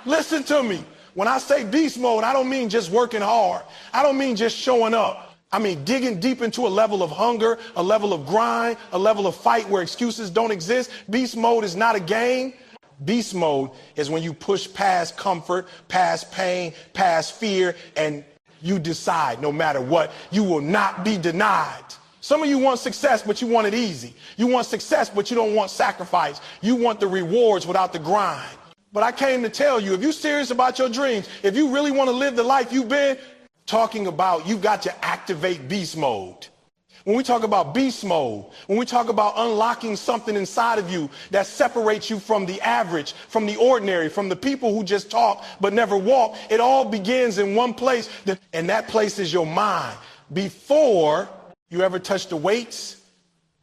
Listen to me. When I say beast mode, I don't mean just working hard. I don't mean just showing up. I mean digging deep into a level of hunger, a level of grind, a level of fight where excuses don't exist. Beast mode is not a game. Beast mode is when you push past comfort, past pain, past fear, and you decide no matter what, you will not be denied. Some of you want success, but you want it easy. You want success, but you don't want sacrifice. You want the rewards without the grind. But I came to tell you, if you're serious about your dreams, if you really want to live the life you've been talking about, you've got to activate beast mode. When we talk about beast mode, when we talk about unlocking something inside of you that separates you from the average, from the ordinary, from the people who just talk but never walk, it all begins in one place, and that place is your mind. Before you ever touch the weights,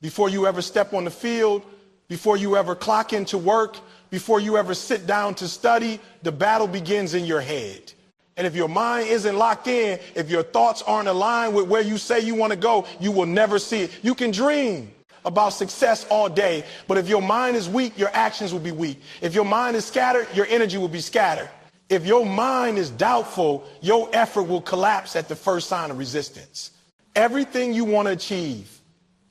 before you ever step on the field, before you ever clock into work, before you ever sit down to study, the battle begins in your head. And if your mind isn't locked in, if your thoughts aren't aligned with where you say you want to go, you will never see it. You can dream about success all day, but if your mind is weak, your actions will be weak. If your mind is scattered, your energy will be scattered. If your mind is doubtful, your effort will collapse at the first sign of resistance. Everything you want to achieve,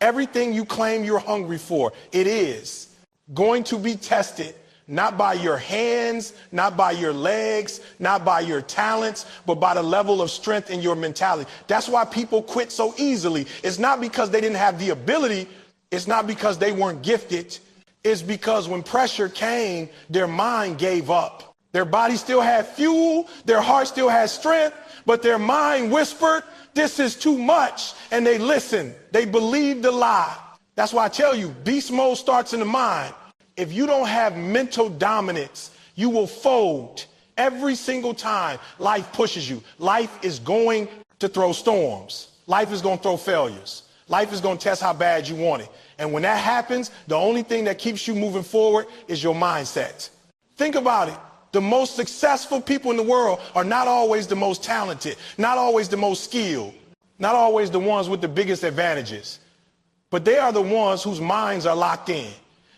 everything you claim you're hungry for, it is going to be tested. Not by your hands, not by your legs, not by your talents, but by the level of strength in your mentality. That's why people quit so easily. It's not because they didn't have the ability. It's not because they weren't gifted. It's because when pressure came, their mind gave up. Their body still had fuel. Their heart still had strength, but their mind whispered, this is too much. And they listened. They believed the lie. That's why I tell you, beast mode starts in the mind. If you don't have mental dominance, you will fold every single time life pushes you. Life is going to throw storms. Life is going to throw failures. Life is going to test how bad you want it. And when that happens, the only thing that keeps you moving forward is your mindset. Think about it. The most successful people in the world are not always the most talented, not always the most skilled, not always the ones with the biggest advantages, but they are the ones whose minds are locked in.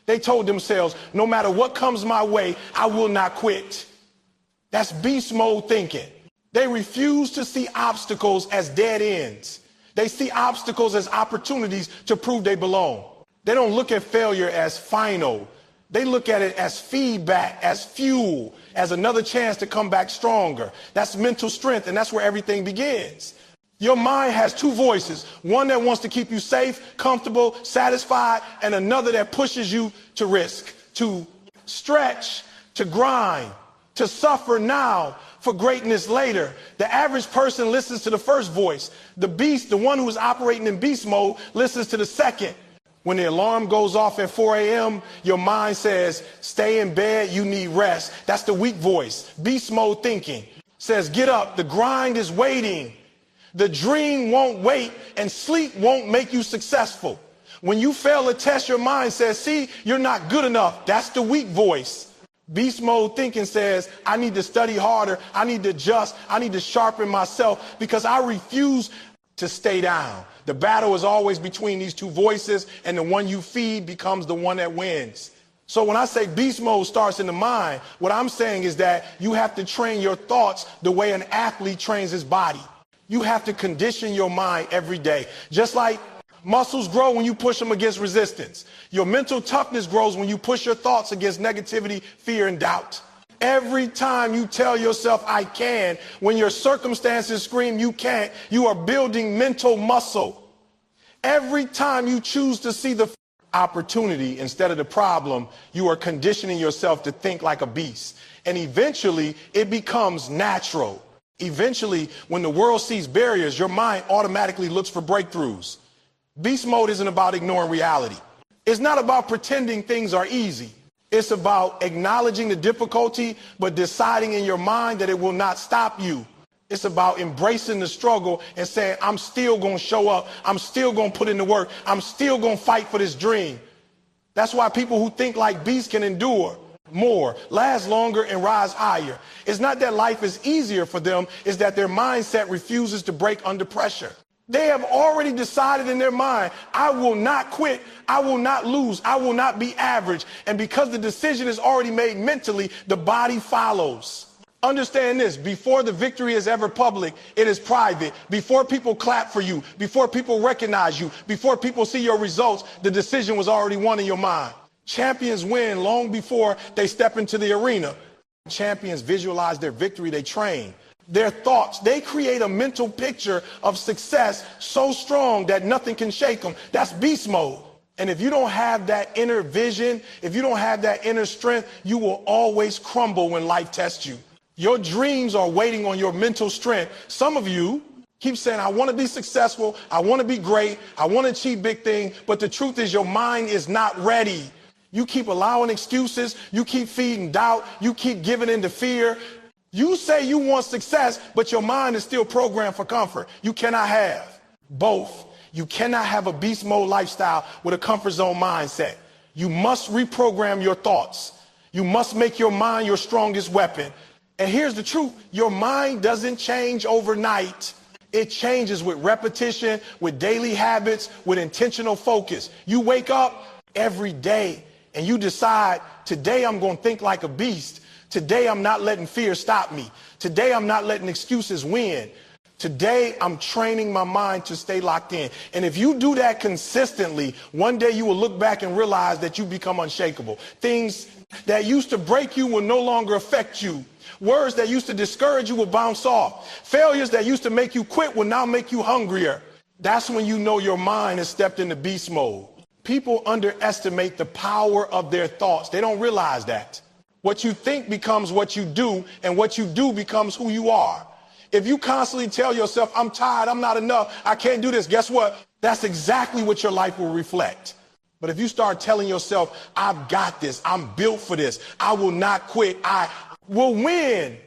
They told themselves, no matter what comes my way, I will not quit. That's beast mode thinking. They refuse to see obstacles as dead ends. They see obstacles as opportunities to prove they belong. They don't look at failure as final. They look at it as feedback, as fuel, as another chance to come back stronger. That's mental strength, and that's where everything begins. Your mind has two voices, one that wants to keep you safe, comfortable, satisfied, and another that pushes you to risk, to stretch, to grind, to suffer now for greatness later. The average person listens to the first voice. The beast, the one who is operating in beast mode, listens to the second. When the alarm goes off at 4 a.m., your mind says, stay in bed, you need rest. That's the weak voice. Beast mode thinking says, get up, the grind is waiting. The dream won't wait, and sleep won't make you successful. When you fail a test, your mind says, see, you're not good enough. That's the weak voice. Beast mode thinking says, I need to study harder. I need to adjust. I need to sharpen myself because I refuse to stay down. The battle is always between these two voices, and the one you feed becomes the one that wins. So when I say beast mode starts in the mind, what I'm saying is that you have to train your thoughts the way an athlete trains his body. You have to condition your mind every day. Just like muscles grow when you push them against resistance. Your mental toughness grows when you push your thoughts against negativity, fear, and doubt. Every time you tell yourself, I can, when your circumstances scream you can't, you are building mental muscle. Every time you choose to see the opportunity instead of the problem, you are conditioning yourself to think like a beast. And eventually, it becomes natural. Eventually, when the world sees barriers, your mind automatically looks for breakthroughs. Beast mode isn't about ignoring reality. It's not about pretending things are easy. It's about acknowledging the difficulty, but deciding in your mind that it will not stop you. It's about embracing the struggle and saying, I'm still going to show up. I'm still going to put in the work. I'm still going to fight for this dream. That's why people who think like beasts can endure more, last longer, and rise higher. It's not that life is easier for them, it's that their mindset refuses to break under pressure. They have already decided in their mind, I will not quit, I will not lose, I will not be average. And because the decision is already made mentally, the body follows. Understand this, before the victory is ever public, it is private. Before people clap for you, before people recognize you, before people see your results, the decision was already won in your mind. Champions win long before they step into the arena. Champions visualize their victory, they train. Their thoughts, they create a mental picture of success so strong that nothing can shake them. That's beast mode. And if you don't have that inner vision, if you don't have that inner strength, you will always crumble when life tests you. Your dreams are waiting on your mental strength. Some of you keep saying, I want to be successful, I want to be great, I want to achieve big things, but the truth is your mind is not ready. You keep allowing excuses, you keep feeding doubt, you keep giving into fear. You say you want success, but your mind is still programmed for comfort. You cannot have both. You cannot have a beast mode lifestyle with a comfort zone mindset. You must reprogram your thoughts. You must make your mind your strongest weapon. And here's the truth. Your mind doesn't change overnight. It changes with repetition, with daily habits, with intentional focus. You wake up every day and you decide, today I'm going to think like a beast. Today, I'm not letting fear stop me. Today, I'm not letting excuses win. Today, I'm training my mind to stay locked in. And if you do that consistently, one day you will look back and realize that you become unshakable. Things that used to break you will no longer affect you. Words that used to discourage you will bounce off. Failures that used to make you quit will now make you hungrier. That's when you know your mind has stepped into beast mode. People underestimate the power of their thoughts. They don't realize that. What you think becomes what you do, and what you do becomes who you are. If you constantly tell yourself, I'm tired, I'm not enough, I can't do this, guess what? That's exactly what your life will reflect. But if you start telling yourself, I've got this, I'm built for this, I will not quit, I will win,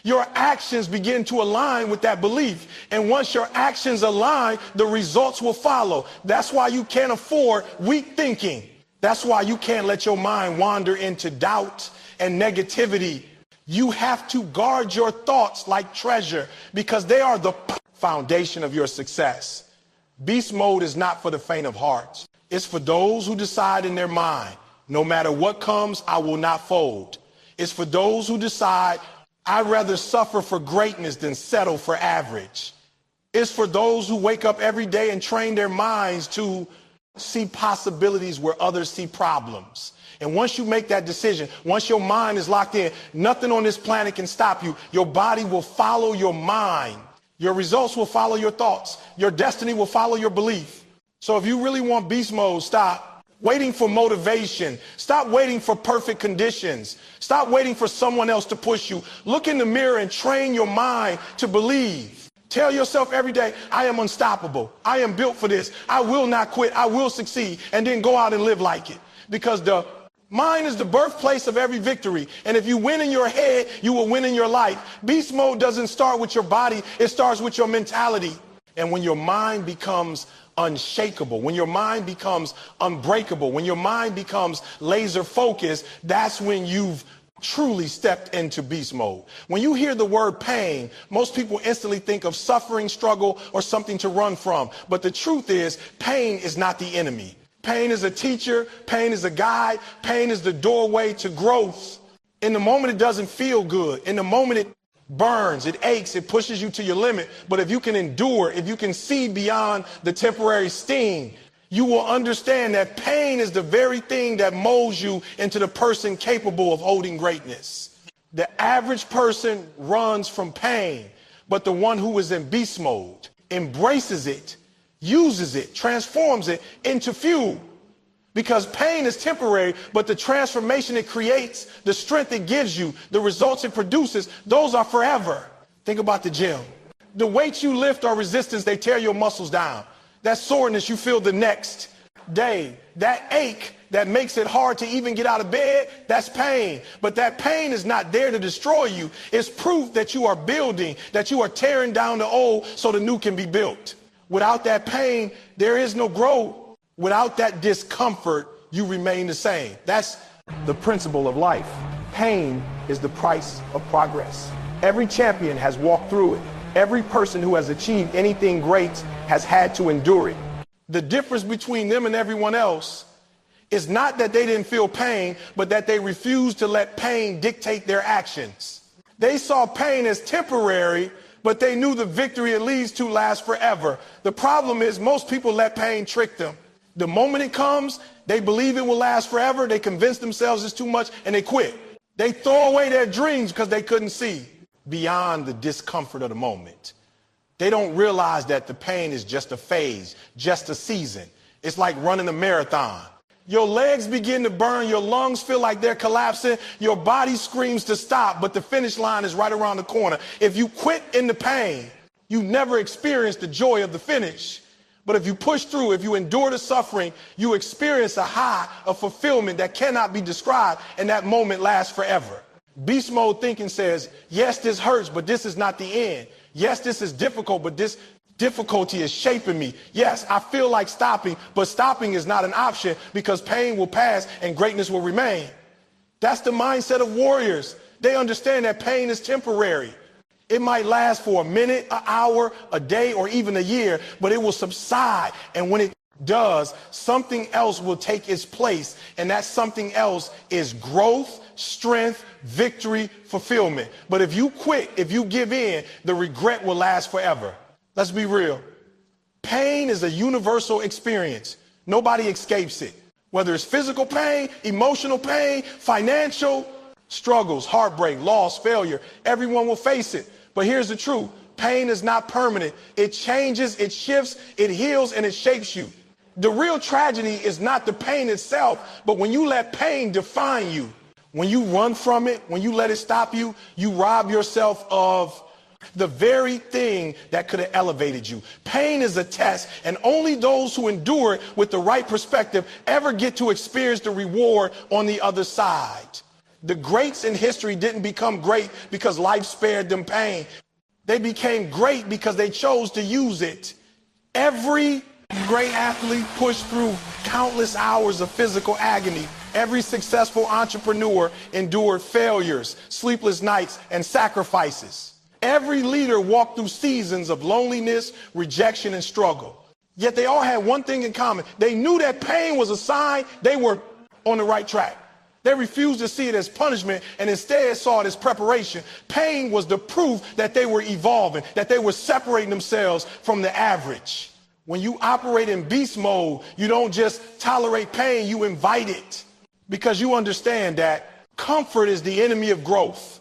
your actions begin to align with that belief. And once your actions align, the results will follow. That's why you can't afford weak thinking. That's why you can't let your mind wander into doubt and negativity. You have to guard your thoughts like treasure because they are the foundation of your success. Beast mode is not for the faint of heart. It's for those who decide in their mind, no matter what comes, I will not fold. It's for those who decide, I'd rather suffer for greatness than settle for average. It's for those who wake up every day and train their minds to see possibilities where others see problems. And once you make that decision, once your mind is locked in, nothing on this planet can stop you. Your body will follow your mind. Your results will follow your thoughts. Your destiny will follow your belief. So if you really want beast mode, stop waiting for motivation. Stop waiting for perfect conditions. Stop waiting for someone else to push you. Look in the mirror and train your mind to believe. Tell yourself every day, I am unstoppable. I am built for this. I will not quit. I will succeed. And then go out and live like it. Because the mind is the birthplace of every victory. And if you win in your head, you will win in your life. Beast mode doesn't start with your body. It starts with your mentality. And when your mind becomes unshakable, when your mind becomes unbreakable, when your mind becomes laser focused, that's when you've truly stepped into beast mode. When you hear the word pain, most people instantly think of suffering, struggle, or something to run from. But the truth is, pain is not the enemy. Pain is a teacher, pain is a guide, pain is the doorway to growth. In the moment it doesn't feel good, in the moment it burns, it aches, it pushes you to your limit. But if you can endure, if you can see beyond the temporary sting, you will understand that pain is the very thing that molds you into the person capable of holding greatness. The average person runs from pain, but the one who is in beast mode embraces it, uses it, transforms it into fuel. Because pain is temporary, but the transformation it creates, the strength it gives you, the results it produces, those are forever. Think about the gym. The weights you lift are resistance, they tear your muscles down. That soreness you feel the next day, that ache that makes it hard to even get out of bed, that's pain. But that pain is not there to destroy you. It's proof that you are building, that you are tearing down the old so the new can be built. Without that pain, there is no growth. Without that discomfort, you remain the same. That's the principle of life. Pain is the price of progress. Every champion has walked through it. Every person who has achieved anything great has had to endure it. The difference between them and everyone else is not that they didn't feel pain, but that they refused to let pain dictate their actions. They saw pain as temporary, but they knew the victory it leads to lasts forever. The problem is most people let pain trick them. The moment it comes, they believe it will last forever. They convince themselves it's too much and they quit. They throw away their dreams because they couldn't see beyond the discomfort of the moment. They don't realize that the pain is just a phase, just a season. It's like running a marathon. Your legs begin to burn, your lungs feel like they're collapsing, your body screams to stop, but the finish line is right around the corner. If you quit in the pain, you never experience the joy of the finish. But if you push through, if you endure the suffering, you experience a high of fulfillment that cannot be described, and that moment lasts forever. Beast mode thinking says, yes, this hurts, but this is not the end. Yes, this is difficult, but this difficulty is shaping me. Yes, I feel like stopping, but stopping is not an option because pain will pass and greatness will remain. That's the mindset of warriors. They understand that pain is temporary. It might last for a minute, an hour, a day, or even a year, but it will subside. And when it does, something else will take its place. And that something else is growth, strength, victory, fulfillment. But if you quit, if you give in, the regret will last forever. Let's be real. Pain is a universal experience. Nobody escapes it. Whether it's physical pain, emotional pain, financial struggles, heartbreak, loss, failure, everyone will face it. But here's the truth. Pain is not permanent. It changes, it shifts, it heals, and it shapes you. The real tragedy is not the pain itself, but when you let pain define you. When you run from it, when you let it stop you, you rob yourself of the very thing that could have elevated you. Pain is a test, and only those who endure it with the right perspective ever get to experience the reward on the other side. The greats in history didn't become great because life spared them pain. They became great because they chose to use it. Every great athlete pushed through countless hours of physical agony. Every successful entrepreneur endured failures, sleepless nights, and sacrifices. Every leader walked through seasons of loneliness, rejection, and struggle. Yet they all had one thing in common. They knew that pain was a sign they were on the right track. They refused to see it as punishment and instead saw it as preparation. Pain was the proof that they were evolving, that they were separating themselves from the average. When you operate in beast mode, you don't just tolerate pain, you invite it. Because you understand that comfort is the enemy of growth.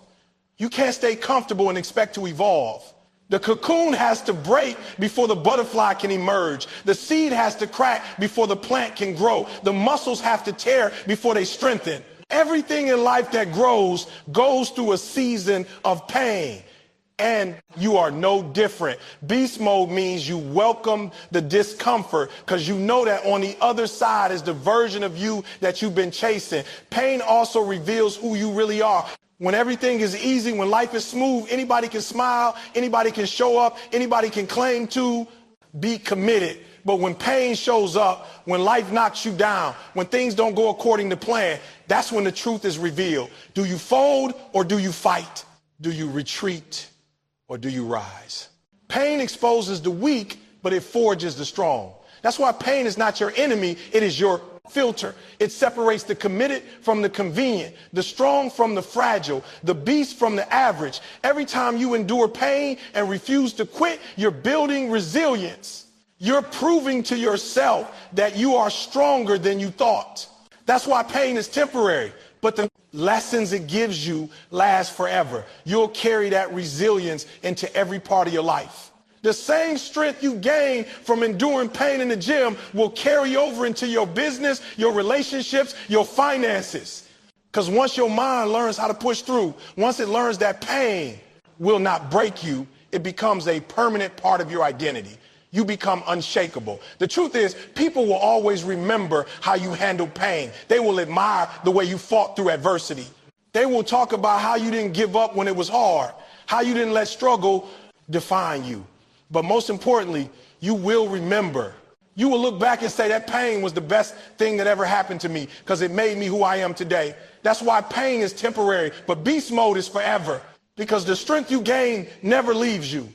You can't stay comfortable and expect to evolve. The cocoon has to break before the butterfly can emerge. The seed has to crack before the plant can grow. The muscles have to tear before they strengthen. Everything in life that grows goes through a season of pain. And you are no different. Beast mode means you welcome the discomfort because you know that on the other side is the version of you that you've been chasing. Pain also reveals who you really are. When everything is easy, when life is smooth, anybody can smile, anybody can show up, anybody can claim to be committed. But when pain shows up, when life knocks you down, when things don't go according to plan, that's when the truth is revealed. Do you fold or do you fight? Do you retreat or do you rise? Pain exposes the weak, but it forges the strong. That's why pain is not your enemy, it is your filter. It separates the committed from the convenient, the strong from the fragile, the beast from the average. Every time you endure pain and refuse to quit, you're building resilience. You're proving to yourself that you are stronger than you thought. That's why pain is temporary, but the lessons it gives you last forever. You'll carry that resilience into every part of your life. The same strength you gain from enduring pain in the gym will carry over into your business, your relationships, your finances. Because once your mind learns how to push through, once it learns that pain will not break you, it becomes a permanent part of your identity. You become unshakable. The truth is, people will always remember how you handle pain. They will admire the way you fought through adversity. They will talk about how you didn't give up when it was hard, how you didn't let struggle define you. But most importantly, you will remember. You will look back and say that pain was the best thing that ever happened to me because it made me who I am today. That's why pain is temporary, but beast mode is forever because the strength you gain never leaves you.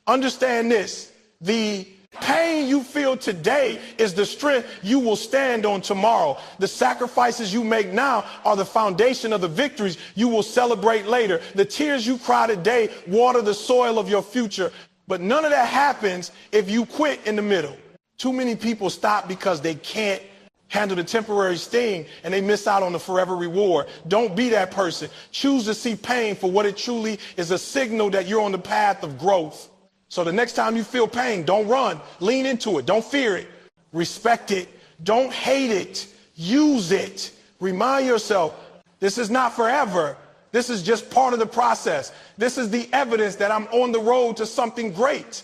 Understand this. The pain you feel today is the strength you will stand on tomorrow. The sacrifices you make now are the foundation of the victories you will celebrate later. The tears you cry today water the soil of your future. But none of that happens if you quit in the middle. Too many people stop because they can't handle the temporary sting and they miss out on the forever reward. Don't be that person. Choose to see pain for what it truly is, a signal that you're on the path of growth. So the next time you feel pain, don't run. Lean into it. Don't fear it. Respect it. Don't hate it. Use it. Remind yourself, this is not forever. This is just part of the process. This is the evidence that I'm on the road to something great.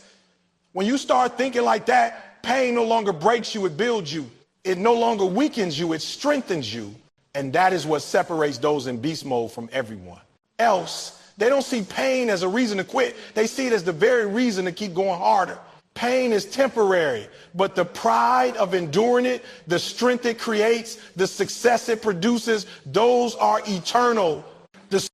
When you start thinking like that, pain no longer breaks you, it builds you. It no longer weakens you, it strengthens you. And that is what separates those in beast mode from everyone else. They don't see pain as a reason to quit. They see it as the very reason to keep going harder. Pain is temporary, but the pride of enduring it, the strength it creates, the success it produces, those are eternal. The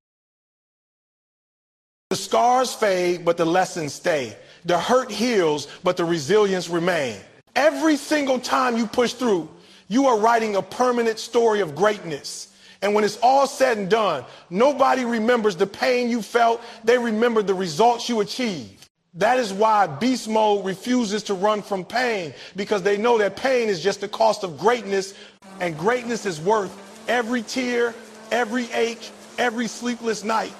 scars fade, but the lessons stay. The hurt heals, but the resilience remains. Every single time you push through, you are writing a permanent story of greatness. And when it's all said and done, nobody remembers the pain you felt. They remember the results you achieved. That is why beast mode refuses to run from pain, because they know that pain is just the cost of greatness, and greatness is worth every tear, every ache, every sleepless night.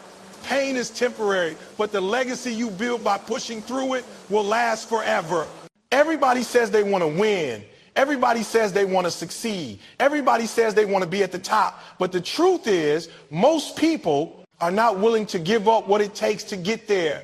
Pain is temporary, but the legacy you build by pushing through it will last forever. Everybody says they want to win. Everybody says they want to succeed. Everybody says they want to be at the top. But the truth is, most people are not willing to give up what it takes to get there.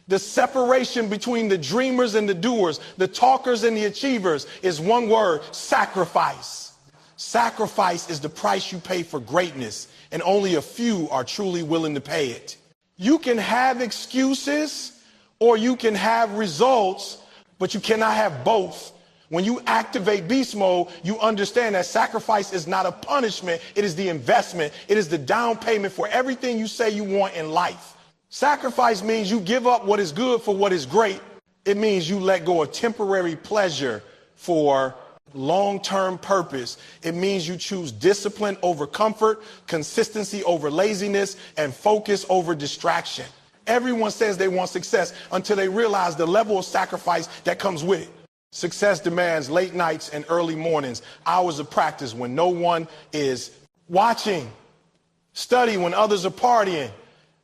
The separation between the dreamers and the doers, the talkers and the achievers, is one word: sacrifice. Sacrifice is the price you pay for greatness, and only a few are truly willing to pay it. You can have excuses or you can have results, but you cannot have both. When you activate beast mode, you understand that sacrifice is not a punishment. It is the investment. It is the down payment for everything you say you want in life. Sacrifice means you give up what is good for what is great. It means you let go of temporary pleasure for long-term purpose. It means you choose discipline over comfort, consistency over laziness, and focus over distraction. Everyone says they want success until they realize the level of sacrifice that comes with it. Success demands late nights and early mornings, hours of practice when no one is watching, study when others are partying,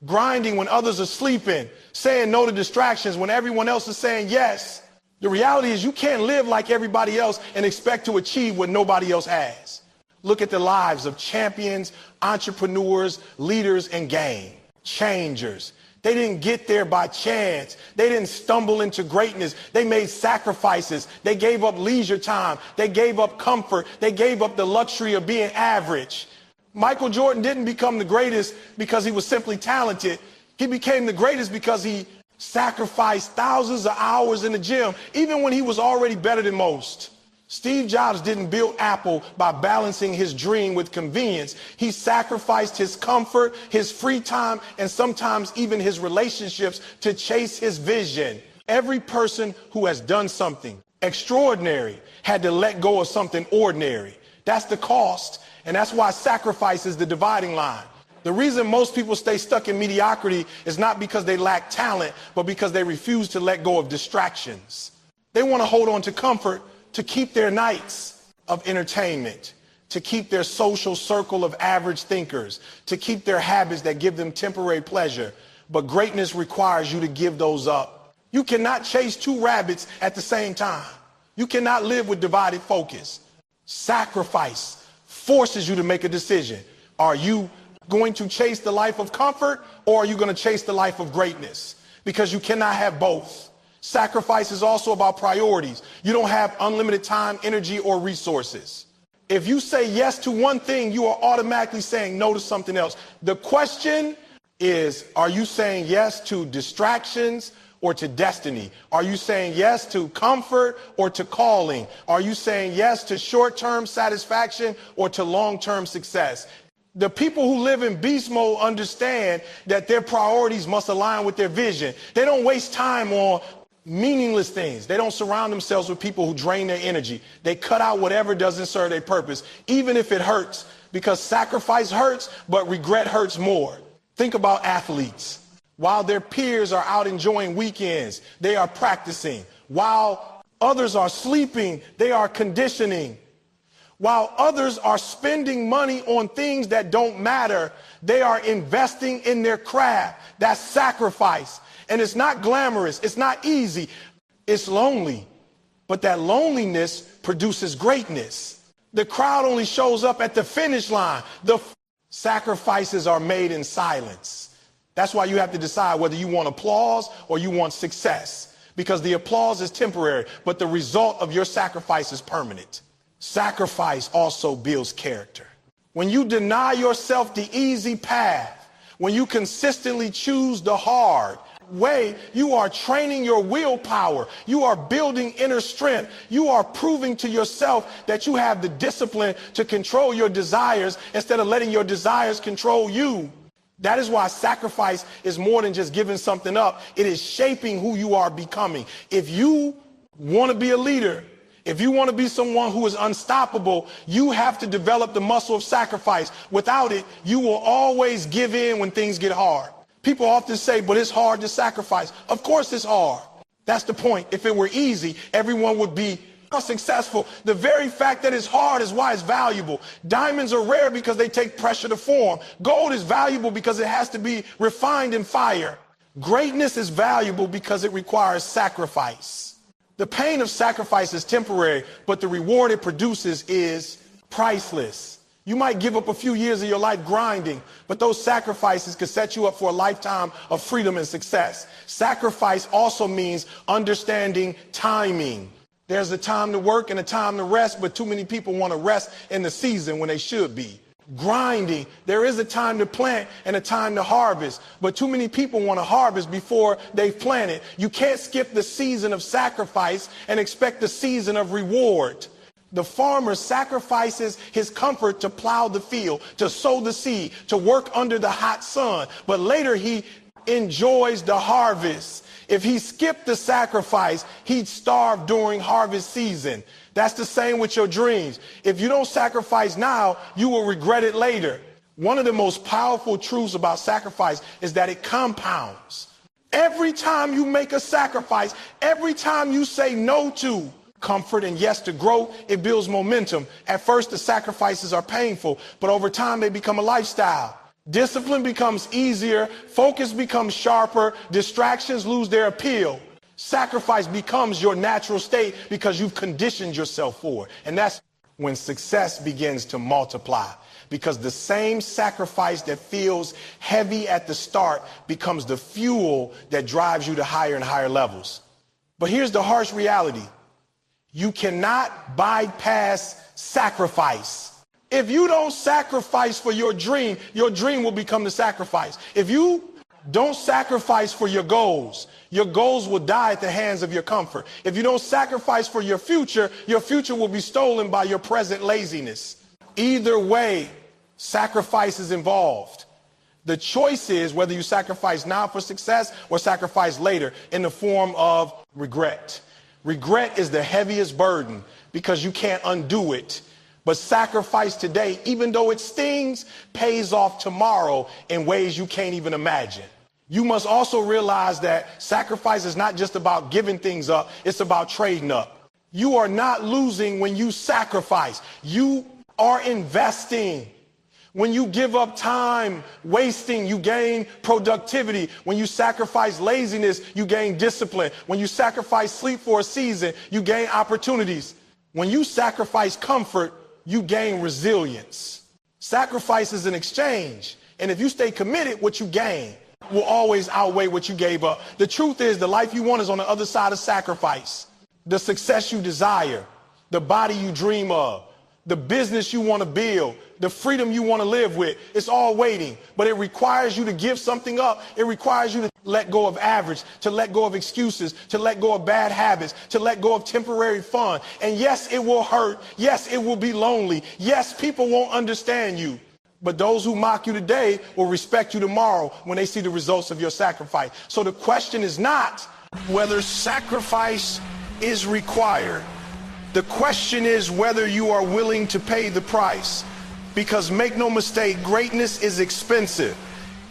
grinding when others are sleeping, saying no to distractions when everyone else is saying yes. The reality is you can't live like everybody else and expect to achieve what nobody else has. Look at the lives of champions, entrepreneurs, leaders, and game changers. They didn't get there by chance. They didn't stumble into greatness. They made sacrifices. They gave up leisure time. They gave up comfort. They gave up the luxury of being average. Michael Jordan didn't become the greatest because he was simply talented. He became the greatest because he sacrificed thousands of hours in the gym, even when he was already better than most. Steve Jobs didn't build Apple by balancing his dream with convenience. He sacrificed his comfort, his free time, and sometimes even his relationships to chase his vision. Every person who has done something extraordinary had to let go of something ordinary. That's the cost, and that's why sacrifice is the dividing line. The reason most people stay stuck in mediocrity is not because they lack talent, but because they refuse to let go of distractions. They want to hold on to comfort to keep their nights of entertainment, to keep their social circle of average thinkers, to keep their habits that give them temporary pleasure. But greatness requires you to give those up. You cannot chase two rabbits at the same time. You cannot live with divided focus. Sacrifice forces you to make a decision. Are you going to chase the life of comfort, or are you going to chase the life of greatness? Because you cannot have both. Sacrifice is also about priorities. You don't have unlimited time, energy, or resources. If you say yes to one thing, you are automatically saying no to something else. The question is, are you saying yes to distractions or to destiny? Are you saying yes to comfort or to calling? Are you saying yes to short-term satisfaction or to long-term success? The people who live in beast mode understand that their priorities must align with their vision. They don't waste time on meaningless things. They don't surround themselves with people who drain their energy. They cut out whatever doesn't serve their purpose, even if it hurts, because sacrifice hurts, but regret hurts more. Think about athletes. While their peers are out enjoying weekends, they are practicing. While others are sleeping, they are conditioning. While others are spending money on things that don't matter, they are investing in their craft. That's sacrifice. And it's not glamorous. It's not easy. It's lonely. But that loneliness produces greatness. The crowd only shows up at the finish line. The sacrifices are made in silence. That's why you have to decide whether you want applause or you want success, because the applause is temporary, but the result of your sacrifice is permanent. Sacrifice also builds character. When you deny yourself the easy path, when you consistently choose the hard way, you are training your willpower. You are building inner strength. You are proving to yourself that you have the discipline to control your desires instead of letting your desires control you. That is why sacrifice is more than just giving something up. It is shaping who you are becoming. If you want to be a leader, if you want to be someone who is unstoppable, you have to develop the muscle of sacrifice. Without it, you will always give in when things get hard. People often say, but it's hard to sacrifice. Of course it's hard. That's the point. If it were easy, everyone would be successful. The very fact that it's hard is why it's valuable. Diamonds are rare because they take pressure to form. Gold is valuable because it has to be refined in fire. Greatness is valuable because it requires sacrifice. The pain of sacrifice is temporary, but the reward it produces is priceless. You might give up a few years of your life grinding, but those sacrifices could set you up for a lifetime of freedom and success. Sacrifice also means understanding timing. There's a time to work and a time to rest, but too many people want to rest in the season when they should be. Grinding, there is a time to plant and a time to harvest, but too many people want to harvest before they've planted. You can't skip the season of sacrifice and expect the season of reward. The farmer sacrifices his comfort to plow the field, to sow the seed, to work under the hot sun, but later he enjoys the harvest. If he skipped the sacrifice, he'd starve during harvest season. That's the same with your dreams. If you don't sacrifice now, you will regret it later. One of the most powerful truths about sacrifice is that it compounds. Every time you make a sacrifice, every time you say no to comfort and yes to growth, it builds momentum. At first, the sacrifices are painful, but over time, they become a lifestyle. Discipline becomes easier, focus becomes sharper, distractions lose their appeal. Sacrifice becomes your natural state because you've conditioned yourself for it. And that's when success begins to multiply, because the same sacrifice that feels heavy at the start becomes the fuel that drives you to higher and higher levels. But here's the harsh reality. You cannot bypass sacrifice. If you don't sacrifice for your dream will become the sacrifice. If you don't sacrifice for your goals will die at the hands of your comfort. If you don't sacrifice for your future will be stolen by your present laziness. Either way, sacrifice is involved. The choice is whether you sacrifice now for success or sacrifice later in the form of regret. Regret is the heaviest burden because you can't undo it. But sacrifice today, even though it stings, pays off tomorrow in ways you can't even imagine. You must also realize that sacrifice is not just about giving things up, it's about trading up. You are not losing when you sacrifice. You are investing. When you give up time wasting, you gain productivity. When you sacrifice laziness, you gain discipline. When you sacrifice sleep for a season, you gain opportunities. When you sacrifice comfort, you gain resilience. Sacrifice is an exchange. And if you stay committed, what you gain will always outweigh what you gave up. The truth is the life you want is on the other side of sacrifice. The success you desire, the body you dream of, the business you want to build, the freedom you want to live with, it's all waiting. But it requires you to give something up. It requires you to let go of average, to let go of excuses, to let go of bad habits, to let go of temporary fun. And yes, it will hurt. Yes, it will be lonely. Yes, people won't understand you. But those who mock you today will respect you tomorrow when they see the results of your sacrifice. So the question is not, whether sacrifice is required. The question is whether you are willing to pay the price. Because make no mistake, greatness is expensive.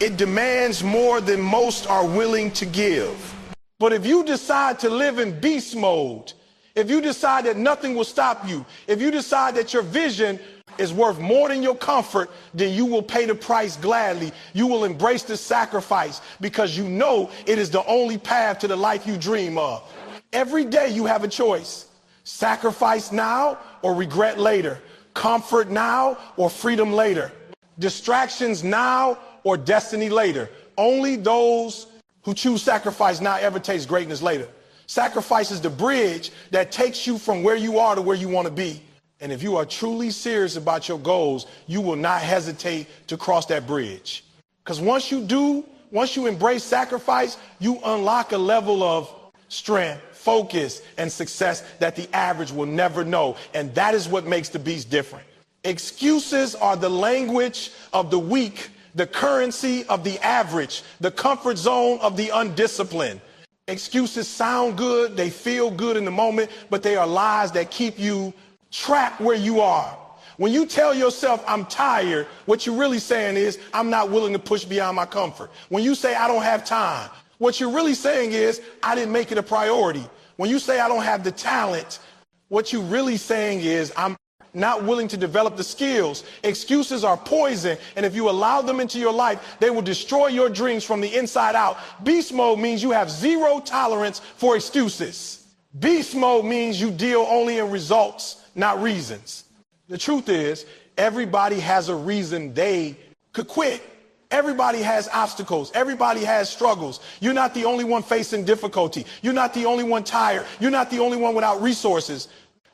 It demands more than most are willing to give. But if you decide to live in beast mode, if you decide that nothing will stop you, if you decide that your vision is worth more than your comfort, then you will pay the price gladly. You will embrace the sacrifice because you know it is the only path to the life you dream of. Every day you have a choice. Sacrifice now or regret later. Comfort now or freedom later. Distractions now or destiny later. Only those who choose sacrifice now ever taste greatness later. Sacrifice is the bridge that takes you from where you are to where you want to be. And if you are truly serious about your goals, you will not hesitate to cross that bridge. Because once you do, once you embrace sacrifice, you unlock a level of strength, focus, and success that the average will never know. And that is what makes the beast different. Excuses are the language of the weak, the currency of the average, the comfort zone of the undisciplined. Excuses sound good, they feel good in the moment, but they are lies that keep you trapped where you are. When you tell yourself, I'm tired, what you're really saying is, I'm not willing to push beyond my comfort. When you say, I don't have time, what you're really saying is, I didn't make it a priority. When you say, I don't have the talent, what you're really saying is, I'm not willing to develop the skills. Excuses are poison, and if you allow them into your life, they will destroy your dreams from the inside out. Beast mode means you have zero tolerance for excuses. Beast mode means you deal only in results, not reasons. The truth is, everybody has a reason they could quit. Everybody has obstacles. Everybody has struggles. You're not the only one facing difficulty. You're not the only one tired. You're not the only one without resources.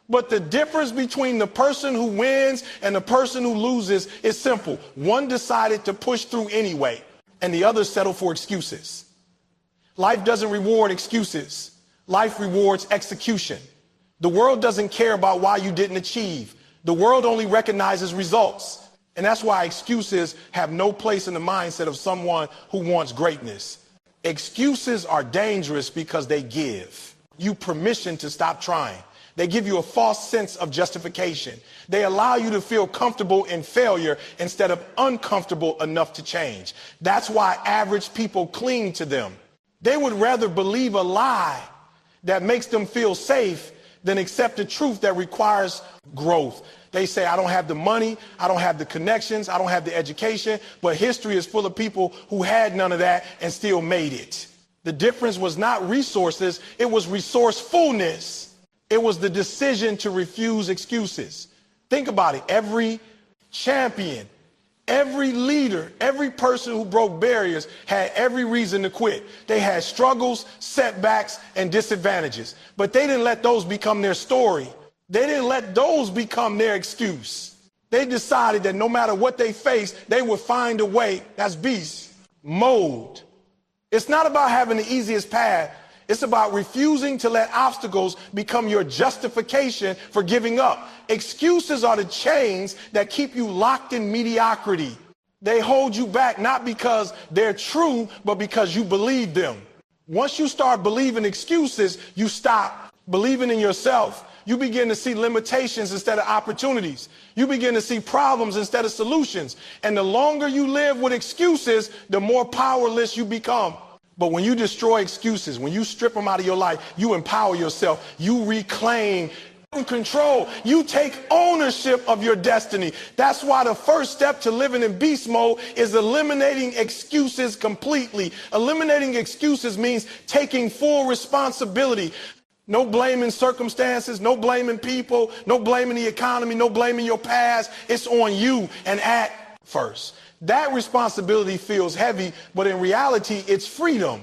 But the difference between the person who wins and the person who loses is simple. One decided to push through anyway, and the other settled for excuses. Life doesn't reward excuses. Life rewards execution. The world doesn't care about why you didn't achieve. The world only recognizes results. And that's why excuses have no place in the mindset of someone who wants greatness. Excuses are dangerous because they give you permission to stop trying. They give you a false sense of justification. They allow you to feel comfortable in failure instead of uncomfortable enough to change. That's why average people cling to them. They would rather believe a lie that makes them feel safe than accept the truth that requires growth. They say, I don't have the money, I don't have the connections, I don't have the education, but history is full of people who had none of that and still made it. The difference was not resources, it was resourcefulness. It was the decision to refuse excuses. Think about it. Every champion, every leader, every person who broke barriers had every reason to quit. They had struggles, setbacks, and disadvantages. But they didn't let those become their story. They didn't let those become their excuse. They decided that no matter what they faced, they would find a way. That's beast mode. It's not about having the easiest path. It's about refusing to let obstacles become your justification for giving up. Excuses are the chains that keep you locked in mediocrity. They hold you back not because they're true, but because you believe them. Once you start believing excuses, you stop believing in yourself. You begin to see limitations instead of opportunities. You begin to see problems instead of solutions. And the longer you live with excuses, the more powerless you become. But when you destroy excuses, when you strip them out of your life, you empower yourself. You reclaim control. You take ownership of your destiny. That's why the first step to living in beast mode is eliminating excuses completely. Eliminating excuses means taking full responsibility. No blaming circumstances, no blaming people, no blaming the economy, no blaming your past. It's on you and act first. That responsibility feels heavy, but in reality, it's freedom.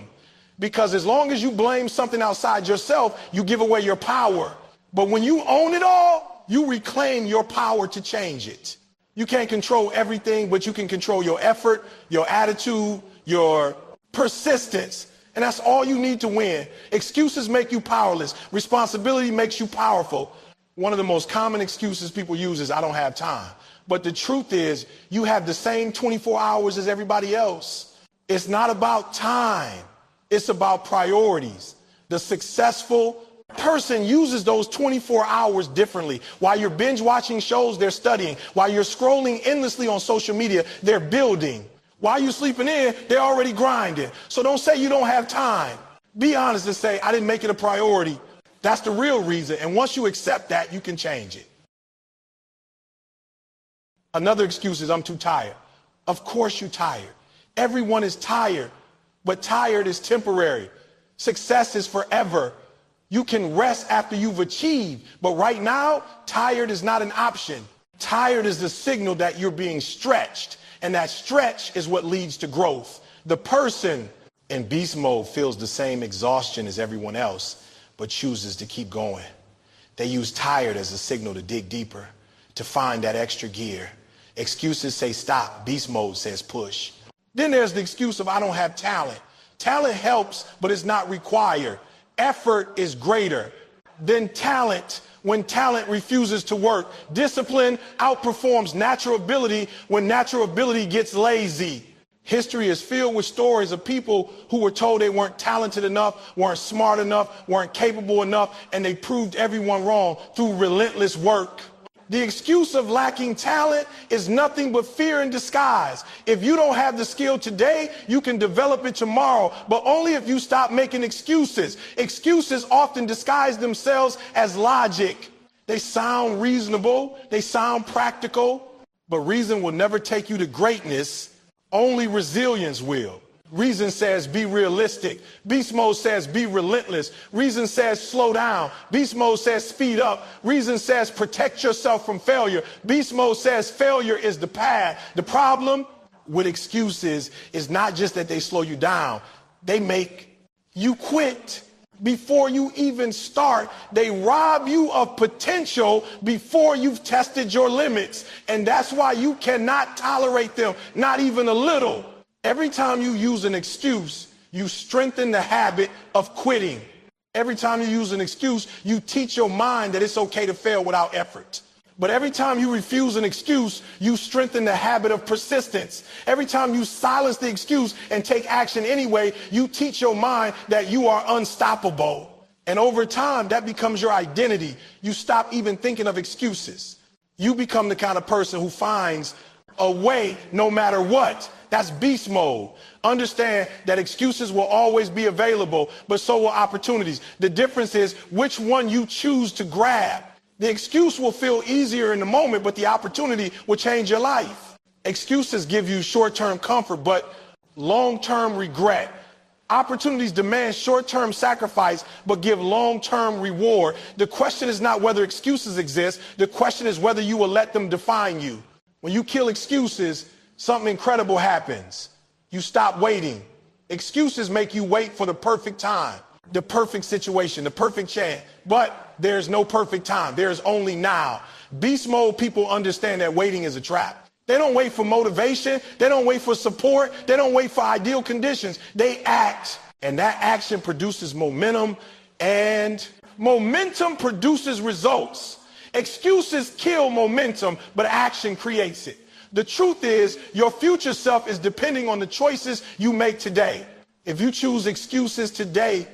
Because as long as you blame something outside yourself, you give away your power. But when you own it all, you reclaim your power to change it. You can't control everything, but you can control your effort, your attitude, your persistence. And that's all you need to win. Excuses make you powerless. Responsibility makes you powerful. One of the most common excuses people use is, I don't have time. But the truth is, you have the same 24 hours as everybody else. It's not about time. It's about priorities. The successful person uses those 24 hours differently. While you're binge watching shows, they're studying. While you're scrolling endlessly on social media, they're building. While you're sleeping in, they're already grinding. So don't say you don't have time. Be honest and say, I didn't make it a priority. That's the real reason. And once you accept that, you can change it. Another excuse is I'm too tired. Of course you're tired. Everyone is tired, but tired is temporary. Success is forever. You can rest after you've achieved, but right now, tired is not an option. Tired is the signal that you're being stretched, and that stretch is what leads to growth. The person in beast mode feels the same exhaustion as everyone else, but chooses to keep going. They use tired as a signal to dig deeper, to find that extra gear. Excuses say stop. Beast mode says push. Then there's the excuse of I don't have talent. Talent helps, but it's not required. Effort is greater than talent when talent refuses to work. Discipline outperforms natural ability when natural ability gets lazy. History is filled with stories of people who were told they weren't talented enough, weren't smart enough, weren't capable enough, and they proved everyone wrong through relentless work. The excuse of lacking talent is nothing but fear in disguise. If you don't have the skill today, you can develop it tomorrow, but only if you stop making excuses. Excuses often disguise themselves as logic. They sound reasonable, they sound practical, but reason will never take you to greatness. Only resilience will. Reason says be realistic. Beast mode says be relentless. Reason says slow down. Beast mode says speed up. Reason says protect yourself from failure. Beast mode says failure is the path. The problem with excuses is not just that they slow you down. They make you quit before you even start. They rob you of potential before you've tested your limits. And that's why you cannot tolerate them, not even a little. Every time you use an excuse, you strengthen the habit of quitting. Every time you use an excuse, you teach your mind that it's okay to fail without effort. But every time you refuse an excuse, you strengthen the habit of persistence. Every time you silence the excuse and take action anyway, you teach your mind that you are unstoppable. And over time, that becomes your identity. You stop even thinking of excuses. You become the kind of person who finds a way no matter what. That's beast mode. Understand that excuses will always be available, but so will opportunities. The difference is which one you choose to grab. The excuse will feel easier in the moment, but the opportunity will change your life. Excuses give you short-term comfort, but long-term regret. Opportunities demand short-term sacrifice, but give long-term reward. The question is not whether excuses exist. The question is whether you will let them define you. When you kill excuses, something incredible happens. You stop waiting. Excuses make you wait for the perfect time, the perfect situation, the perfect chance. But there's no perfect time. There's only now. Beast mode people understand that waiting is a trap. They don't wait for motivation. They don't wait for support. They don't wait for ideal conditions. They act. And that action produces momentum, and momentum produces results. Excuses kill momentum, but action creates it. The truth is, your future self is depending on the choices you make today. If you choose excuses today,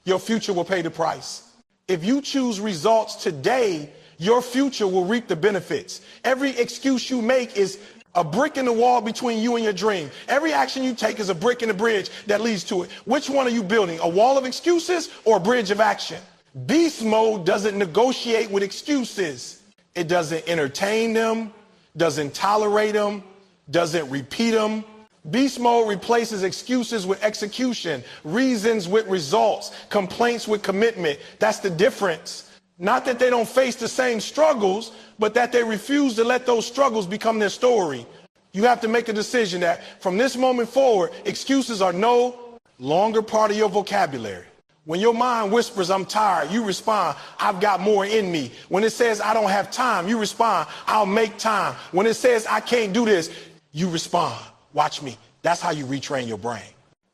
your future will pay the price. If you choose results today, your future will reap the benefits. Every excuse you make is a brick in the wall between you and your dream. Every action you take is a brick in the bridge that leads to it. Which one are you building? A wall of excuses or a bridge of action? Beast mode doesn't negotiate with excuses. It doesn't entertain them, doesn't tolerate them, doesn't repeat them. Beast mode replaces excuses with execution, reasons with results, complaints with commitment. That's the difference. Not that they don't face the same struggles, but that they refuse to let those struggles become their story. You have to make a decision that from this moment forward, excuses are no longer part of your vocabulary. When your mind whispers, I'm tired, you respond, I've got more in me. When it says, I don't have time, you respond, I'll make time. When it says, I can't do this, you respond, watch me. That's how you retrain your brain.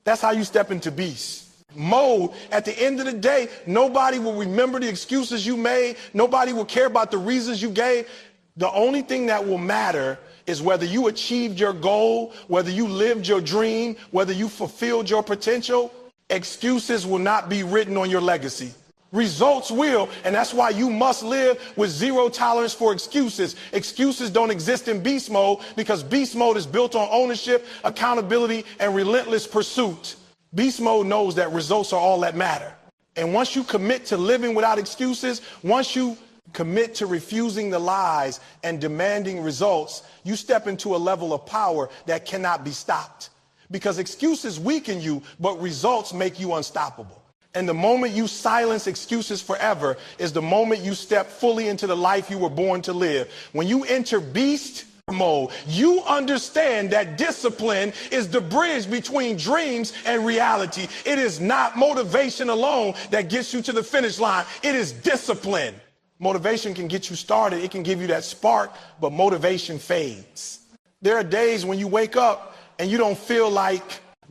That's how you step into beast mode. At the end of the day, nobody will remember the excuses you made. Nobody will care about the reasons you gave. The only thing that will matter is whether you achieved your goal, whether you lived your dream, whether you fulfilled your potential. Excuses will not be written on your legacy. Results will, and that's why you must live with zero tolerance for excuses. Excuses don't exist in beast mode because beast mode is built on ownership, accountability, and relentless pursuit. Beast mode knows that results are all that matter. And once you commit to living without excuses, once you commit to refusing the lies and demanding results, you step into a level of power that cannot be stopped. Because excuses weaken you, but results make you unstoppable. And the moment you silence excuses forever is the moment you step fully into the life you were born to live. When you enter beast mode, you understand that discipline is the bridge between dreams and reality. It is not motivation alone that gets you to the finish line. It is discipline. Motivation can get you started. It can give you that spark, but motivation fades. There are days when you wake up and you don't feel like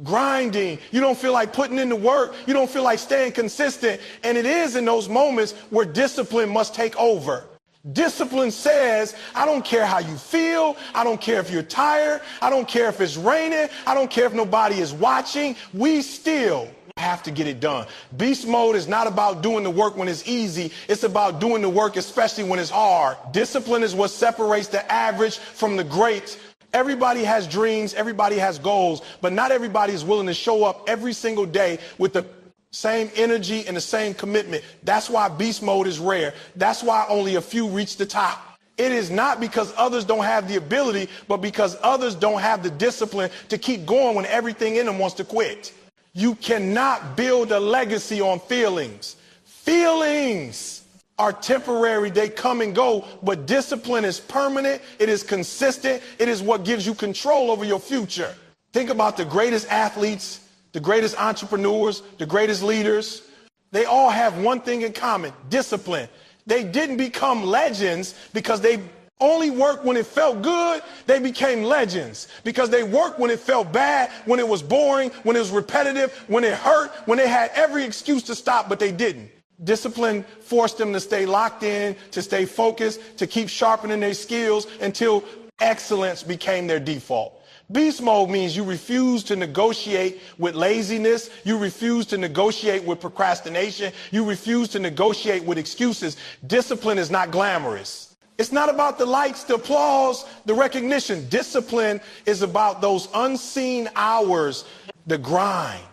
grinding. You don't feel like putting in the work. You don't feel like staying consistent. And it is in those moments where discipline must take over. Discipline says, I don't care how you feel. I don't care if you're tired. I don't care if it's raining. I don't care if nobody is watching. We still have to get it done. Beast mode is not about doing the work when it's easy. It's about doing the work, especially when it's hard. Discipline is what separates the average from the great. Everybody has dreams, everybody has goals, but not everybody is willing to show up every single day with the same energy and the same commitment. That's why beast mode is rare. That's why only a few reach the top. It is not because others don't have the ability, but because others don't have the discipline to keep going when everything in them wants to quit. You cannot build a legacy on feelings. Feelings are temporary, they come and go, but discipline is permanent, it is consistent, it is what gives you control over your future. Think about the greatest athletes, the greatest entrepreneurs, the greatest leaders. They all have one thing in common: discipline. They didn't become legends because they only worked when it felt good. They became legends because they worked when it felt bad, when it was boring, when it was repetitive, when it hurt, when they had every excuse to stop, but they didn't. Discipline forced them to stay locked in, to stay focused, to keep sharpening their skills until excellence became their default. Beast mode means you refuse to negotiate with laziness. You refuse to negotiate with procrastination. You refuse to negotiate with excuses. Discipline is not glamorous. It's not about the likes, the applause, the recognition. Discipline is about those unseen hours, the grind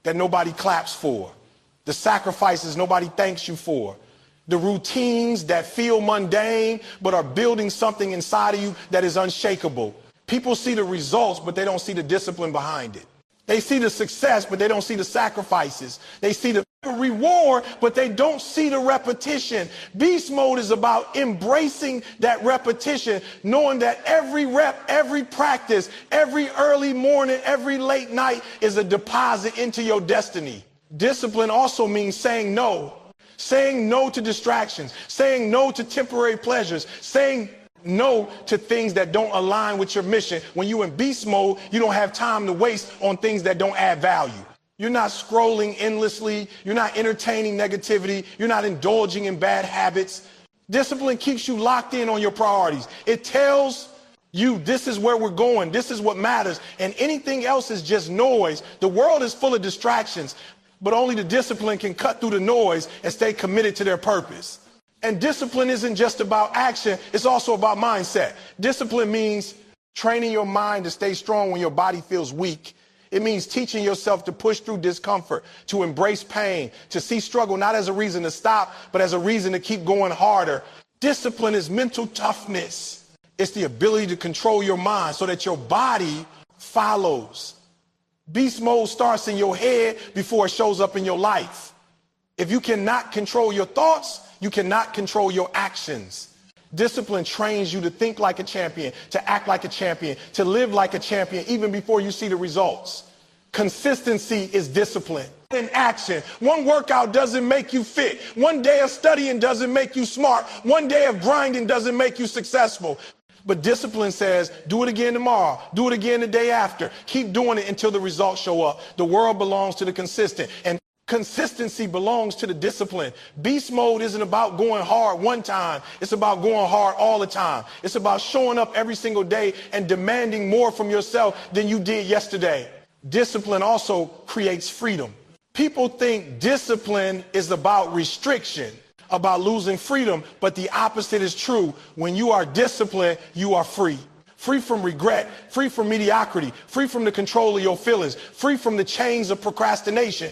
that nobody claps for, the sacrifices nobody thanks you for, the routines that feel mundane but are building something inside of you that is unshakable. People see the results, but they don't see the discipline behind it. They see the success, but they don't see the sacrifices. They see the reward, but they don't see the repetition. Beast mode is about embracing that repetition, knowing that every rep, every practice, every early morning, every late night is a deposit into your destiny. Discipline also means saying no to distractions, saying no to temporary pleasures, saying no to things that don't align with your mission. When you're in beast mode, you don't have time to waste on things that don't add value. You're not scrolling endlessly. You're not entertaining negativity. You're not indulging in bad habits. Discipline keeps you locked in on your priorities. It tells you this is where we're going. This is what matters. And anything else is just noise. The world is full of distractions, but only the discipline can cut through the noise and stay committed to their purpose. And discipline isn't just about action. It's also about mindset. Discipline means training your mind to stay strong when your body feels weak. It means teaching yourself to push through discomfort, to embrace pain, to see struggle not as a reason to stop, but as a reason to keep going harder. Discipline is mental toughness. It's the ability to control your mind so that your body follows. Beast mode starts in your head before it shows up in your life. If you cannot control your thoughts, you cannot control your actions. Discipline trains you to think like a champion, to act like a champion, to live like a champion, even before you see the results. Consistency is discipline in action. One workout doesn't make you fit. One day of studying doesn't make you smart. One day of grinding doesn't make you successful. But discipline says, do it again tomorrow. Do it again the day after. Keep doing it until the results show up. The world belongs to the consistent, and consistency belongs to the discipline. Beast mode isn't about going hard one time. It's about going hard all the time. It's about showing up every single day and demanding more from yourself than you did yesterday. Discipline also creates freedom. People think discipline is about restriction, about losing freedom, but the opposite is true. When you are disciplined, you are free. Free from regret, free from mediocrity, free from the control of your feelings, free from the chains of procrastination.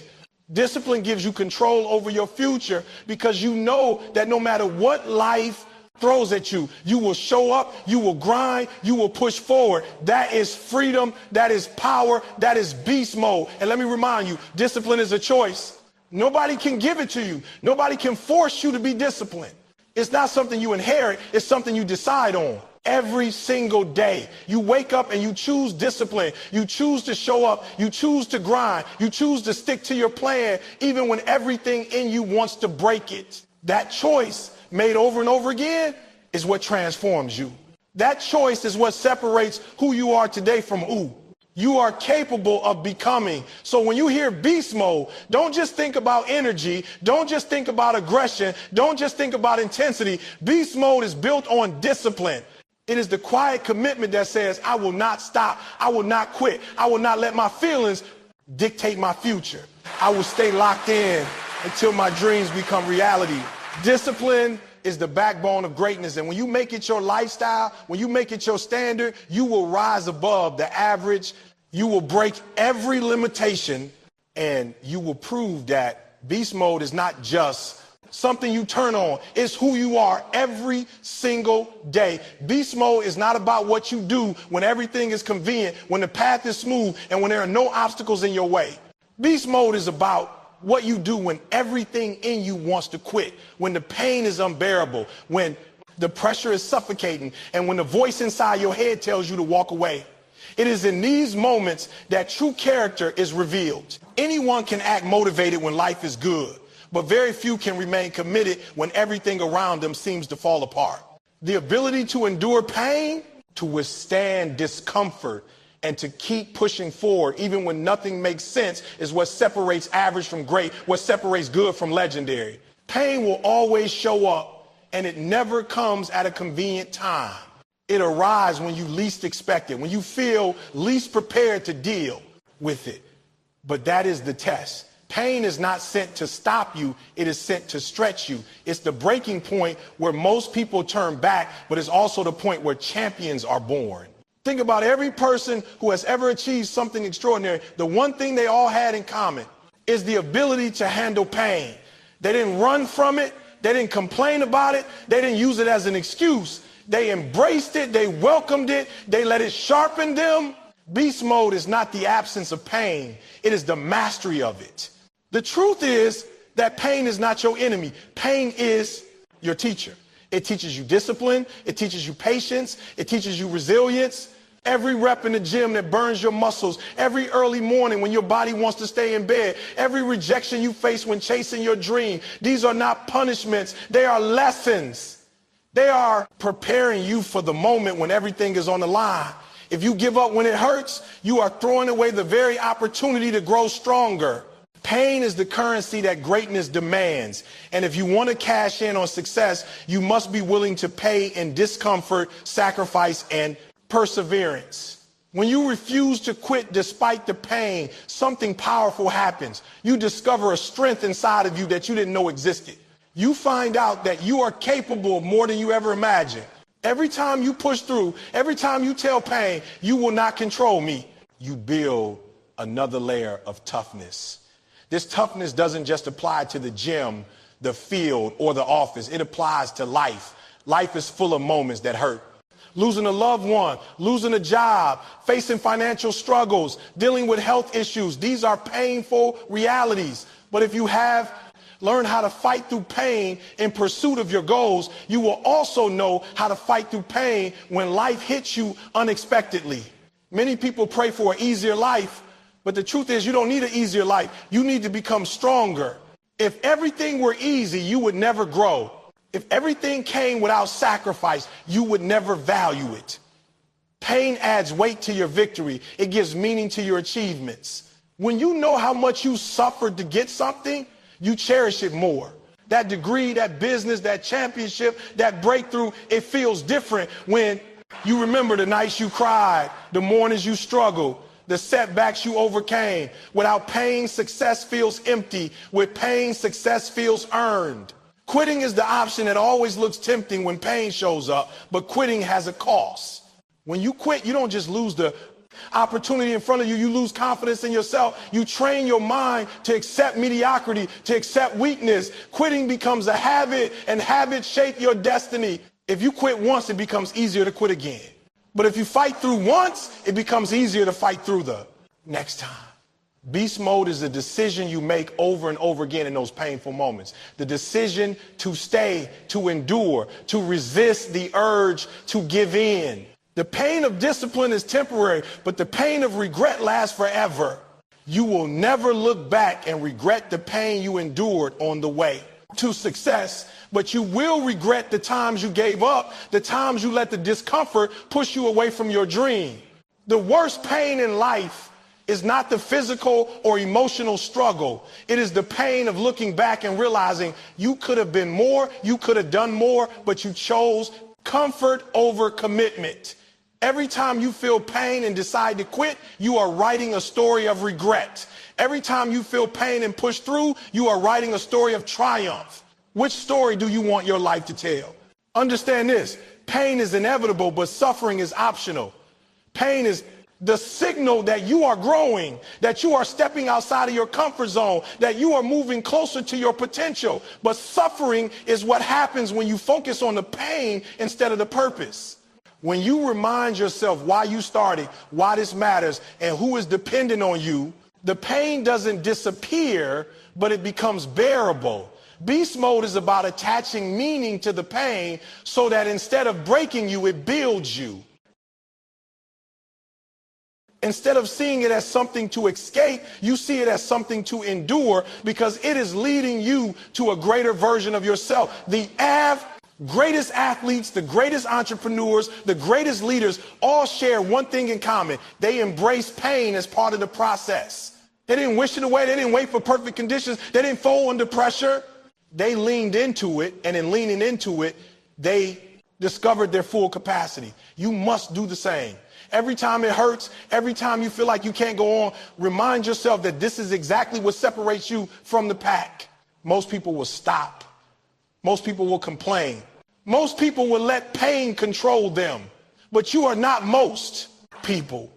Discipline gives you control over your future because you know that no matter what life throws at you, you will show up, you will grind, you will push forward. That is freedom, that is power, that is beast mode. And let me remind you, discipline is a choice. Nobody can give it to you. Nobody can force you to be disciplined. It's not something you inherit, it's something you decide on. Every single day, you wake up and you choose discipline. You choose to show up. You choose to grind. You choose to stick to your plan, even when everything in you wants to break it. That choice, made over and over again, is what transforms you. That choice is what separates who you are today from who you are capable of becoming. So when you hear beast mode, don't just think about energy. Don't just think about aggression. Don't just think about intensity. Beast mode is built on discipline. It is the quiet commitment that says, I will not stop. I will not quit. I will not let my feelings dictate my future. I will stay locked in until my dreams become reality. Discipline is the backbone of greatness. And when you make it your lifestyle, when you make it your standard, you will rise above the average. You will break every limitation, and you will prove that beast mode is not just something you turn on. It's who you are every single day. Beast mode is not about what you do when everything is convenient, when the path is smooth, and when there are no obstacles in your way. Beast mode is about what you do when everything in you wants to quit, when the pain is unbearable, when the pressure is suffocating, and when the voice inside your head tells you to walk away. It is in these moments that true character is revealed. Anyone can act motivated when life is good, but very few can remain committed when everything around them seems to fall apart. The ability to endure pain, to withstand discomfort, and to keep pushing forward even when nothing makes sense is what separates average from great, what separates good from legendary. Pain will always show up, and it never comes at a convenient time. It arrives when you least expect it, when you feel least prepared to deal with it. But that is the test. Pain is not sent to stop you, it is sent to stretch you. It's the breaking point where most people turn back, but it's also the point where champions are born. Think about every person who has ever achieved something extraordinary. The one thing they all had in common is the ability to handle pain. They didn't run from it, they didn't complain about it, they didn't use it as an excuse. They embraced it, they welcomed it, they let it sharpen them. Beast mode is not the absence of pain, it is the mastery of it. The truth is that pain is not your enemy. Pain is your teacher. It teaches you discipline. It teaches you patience. It teaches you resilience. Every rep in the gym that burns your muscles, every early morning when your body wants to stay in bed, every rejection you face when chasing your dream, these are not punishments. They are lessons. They are preparing you for the moment when everything is on the line. If you give up when it hurts, you are throwing away the very opportunity to grow stronger. Pain is the currency that greatness demands. And if you want to cash in on success, you must be willing to pay in discomfort, sacrifice, and perseverance. When you refuse to quit despite the pain, something powerful happens. You discover a strength inside of you that you didn't know existed. You find out that you are capable of more than you ever imagined. Every time you push through, every time you tell pain, you will not control me, you build another layer of toughness. This toughness doesn't just apply to the gym, the field, or the office. It applies to life. Life is full of moments that hurt. Losing a loved one, losing a job, facing financial struggles, dealing with health issues. These are painful realities. But if you have learned how to fight through pain in pursuit of your goals, you will also know how to fight through pain when life hits you unexpectedly. Many people pray for an easier life. But the truth is, you don't need an easier life. You need to become stronger. If everything were easy, you would never grow. If everything came without sacrifice, you would never value it. Pain adds weight to your victory. It gives meaning to your achievements. When you know how much you suffered to get something, you cherish it more. That degree, that business, that championship, that breakthrough, it feels different when you remember the nights you cried, the mornings you struggled, the setbacks you overcame. Without pain, success feels empty. With pain, success feels earned. Quitting is the option that always looks tempting when pain shows up, but quitting has a cost. When you quit, you don't just lose the opportunity in front of you, you lose confidence in yourself. You train your mind to accept mediocrity, to accept weakness. Quitting becomes a habit, and habits shape your destiny. If you quit once, it becomes easier to quit again. But if you fight through once, it becomes easier to fight through the next time. Beast mode is a decision you make over and over again in those painful moments. The decision to stay, to endure, to resist the urge to give in. The pain of discipline is temporary, but the pain of regret lasts forever. You will never look back and regret the pain you endured on the way to success, but you will regret the times you gave up, the times you let the discomfort push you away from your dream. The worst pain in life is not the physical or emotional struggle. It is the pain of looking back and realizing you could have been more, you could have done more, but you chose comfort over commitment. Every time you feel pain and decide to quit, you are writing a story of regret. Every time you feel pain and push through, you are writing a story of triumph. Which story do you want your life to tell? Understand this, pain is inevitable, but suffering is optional. Pain is the signal that you are growing, that you are stepping outside of your comfort zone, that you are moving closer to your potential. But suffering is what happens when you focus on the pain instead of the purpose. When you remind yourself why you started, why this matters, and who is dependent on you, the pain doesn't disappear, but it becomes bearable. Beast mode is about attaching meaning to the pain so that instead of breaking you, it builds you. Instead of seeing it as something to escape, you see it as something to endure because it is leading you to a greater version of yourself. The greatest athletes, the greatest entrepreneurs, the greatest leaders all share one thing in common. They embrace pain as part of the process. They didn't wish it away. They didn't wait for perfect conditions. They didn't fold under pressure. They leaned into it, and in leaning into it, they discovered their full capacity. You must do the same. Every time it hurts, every time you feel like you can't go on, remind yourself that this is exactly what separates you from the pack. Most people will stop. Most people will complain. Most people will let pain control them. But you are not most people.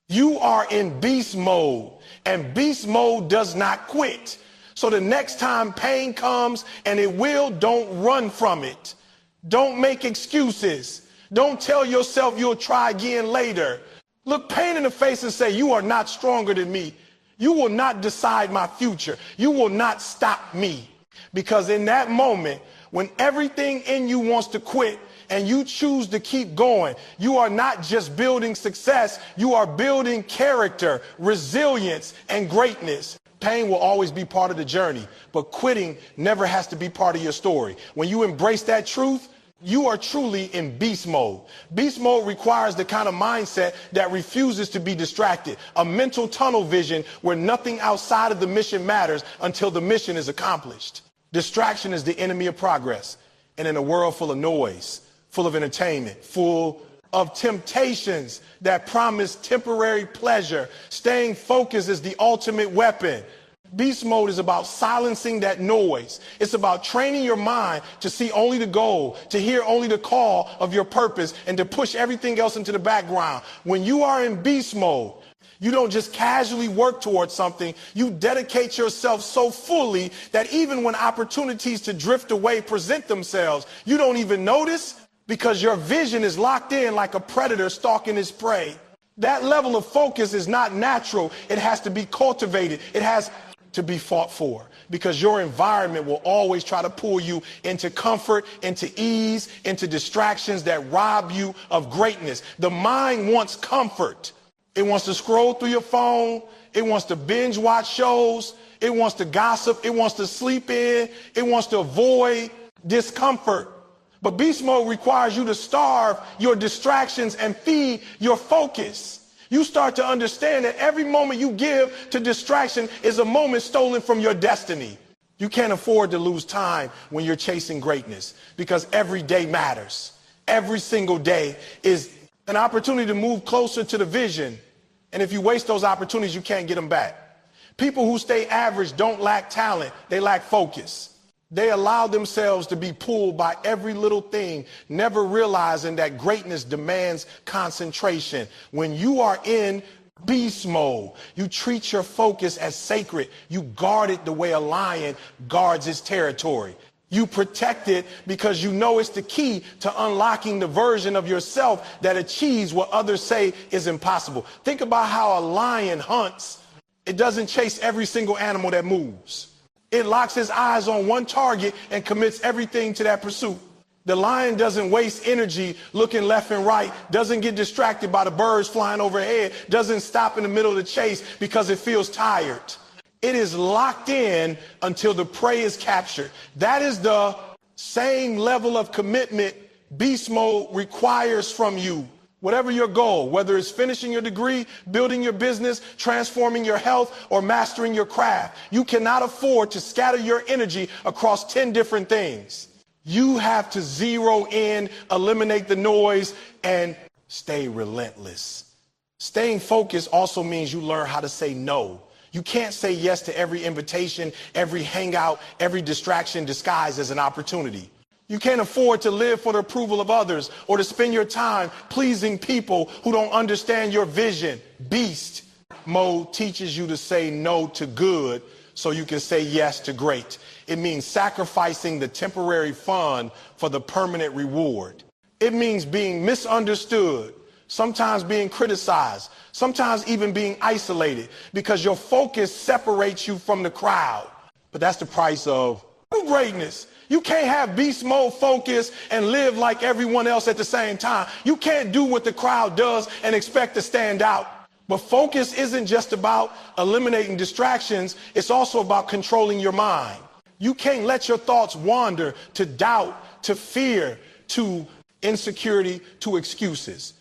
You are in beast mode, and beast mode does not quit. So the next time pain comes, and it will, don't run from it. Don't make excuses. Don't tell yourself you'll try again later. Look pain in the face and say, you are not stronger than me. You will not decide my future. You will not stop me. Because in that moment, when everything in you wants to quit and you choose to keep going, you are not just building success, you are building character, resilience, and greatness. Pain will always be part of the journey, but quitting never has to be part of your story. When you embrace that truth, you are truly in beast mode. Beast mode requires the kind of mindset that refuses to be distracted, a mental tunnel vision where nothing outside of the mission matters until the mission is accomplished. Distraction is the enemy of progress. And in a world full of noise, full of entertainment, full of temptations that promise temporary pleasure, staying focused is the ultimate weapon. Beast mode is about silencing that noise. It's about training your mind to see only the goal, to hear only the call of your purpose, and to push everything else into the background. When you are in beast mode, you don't just casually work towards something. You dedicate yourself so fully that even when opportunities to drift away present themselves, you don't even notice because your vision is locked in like a predator stalking his prey. That level of focus is not natural. It has to be cultivated. It has to be fought for because your environment will always try to pull you into comfort, into ease, into distractions that rob you of greatness. The mind wants comfort. It wants to scroll through your phone. It wants to binge watch shows. It wants to gossip. It wants to sleep in. It wants to avoid discomfort. But beast mode requires you to starve your distractions and feed your focus. You start to understand that every moment you give to distraction is a moment stolen from your destiny. You can't afford to lose time when you're chasing greatness because every day matters. Every single day is an opportunity to move closer to the vision And if you waste those opportunities, you can't get them back. People who stay average don't lack talent, they lack focus. They allow themselves to be pulled by every little thing, never realizing that greatness demands concentration. When you are in beast mode, you treat your focus as sacred. You guard it the way a lion guards its territory. You protect it because you know it's the key to unlocking the version of yourself that achieves what others say is impossible. Think about how a lion hunts. It doesn't chase every single animal that moves. It locks its eyes on one target and commits everything to that pursuit. The lion doesn't waste energy looking left and right, doesn't get distracted by the birds flying overhead, doesn't stop in the middle of the chase because it feels tired. It is locked in until the prey is captured. That is the same level of commitment beast mode requires from you. Whatever your goal, whether it's finishing your degree, building your business, transforming your health, or mastering your craft, you cannot afford to scatter your energy across 10 different things. You have to zero in, eliminate the noise, and stay relentless. Staying focused also means you learn how to say no. You can't say yes to every invitation, every hangout, every distraction disguised as an opportunity. You can't afford to live for the approval of others or to spend your time pleasing people who don't understand your vision. Beast mode teaches you to say no to good so you can say yes to great. It means sacrificing the temporary fun for the permanent reward. It means being misunderstood, sometimes being criticized, sometimes even being isolated because your focus separates you from the crowd. But that's the price of greatness. You can't have beast mode focus and live like everyone else at the same time. You can't do what the crowd does and expect to stand out. But focus isn't just about eliminating distractions. It's also about controlling your mind. You can't let your thoughts wander to doubt, to fear, to insecurity, to excuses.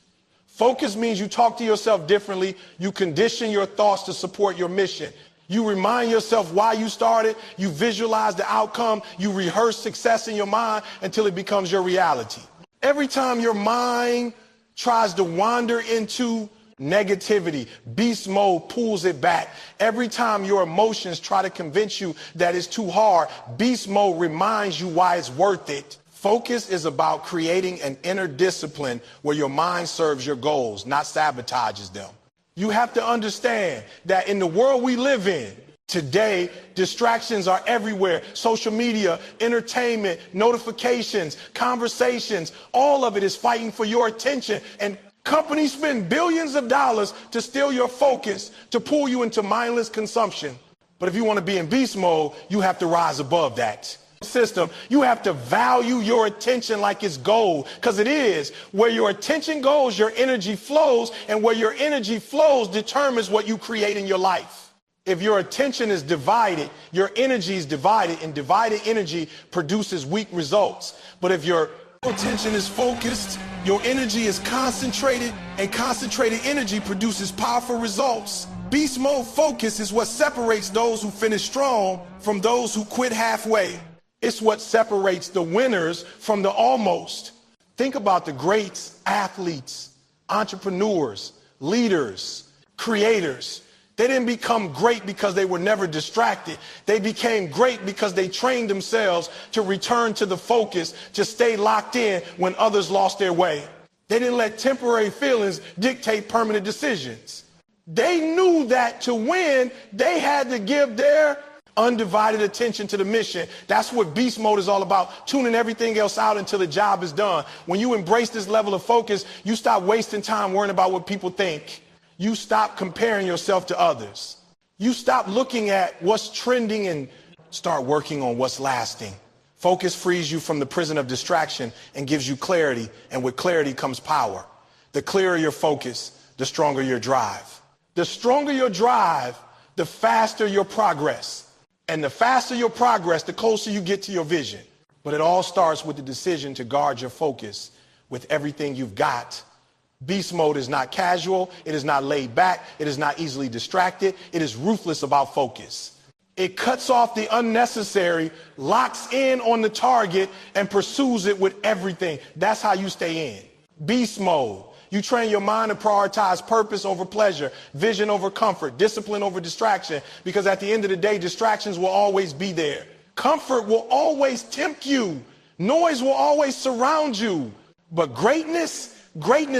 Focus means you talk to yourself differently. You condition your thoughts to support your mission. You remind yourself why you started. You visualize the outcome. You rehearse success in your mind until it becomes your reality. Every time your mind tries to wander into negativity, beast mode pulls it back. Every time your emotions try to convince you that it's too hard, beast mode reminds you why it's worth it. Focus is about creating an inner discipline where your mind serves your goals, not sabotages them. You have to understand that in the world we live in today, distractions are everywhere. Social media, entertainment, notifications, conversations, all of it is fighting for your attention. And companies spend billions of dollars to steal your focus, to pull you into mindless consumption. But if you want to be in beast mode, you have to rise above that system. You have to value your attention like it's gold, because it is. Where your attention goes, your energy flows, and where your energy flows determines what you create in your life. If your attention is divided, your energy is divided, and divided energy produces weak results. But if your attention is focused, your energy is concentrated, and concentrated energy produces powerful results. Beast mode focus is what separates those who finish strong from those who quit halfway. It's what separates the winners from the almost. Think about the greats, athletes, entrepreneurs, leaders, creators. They didn't become great because they were never distracted. They became great because they trained themselves to return to the focus, to stay locked in when others lost their way. They didn't let temporary feelings dictate permanent decisions. They knew that to win, they had to give their undivided attention to the mission. That's what beast mode is all about, tuning everything else out until the job is done. When you embrace this level of focus, you stop wasting time worrying about what people think. You stop comparing yourself to others. You stop looking at what's trending and start working on what's lasting. Focus frees you from the prison of distraction and gives you clarity, and with clarity comes power. The clearer your focus, the stronger your drive. The stronger your drive, the faster your progress. And the faster your progress, the closer you get to your vision. But it all starts with the decision to guard your focus with everything you've got. Beast mode is not casual. It is not laid back. It is not easily distracted. It is ruthless about focus. It cuts off the unnecessary, locks in on the target, and pursues it with everything. That's how you stay in. Beast mode. You train your mind to prioritize purpose over pleasure, vision over comfort, discipline over distraction, because at the end of the day, distractions will always be there. Comfort will always tempt you. Noise will always surround you. But greatness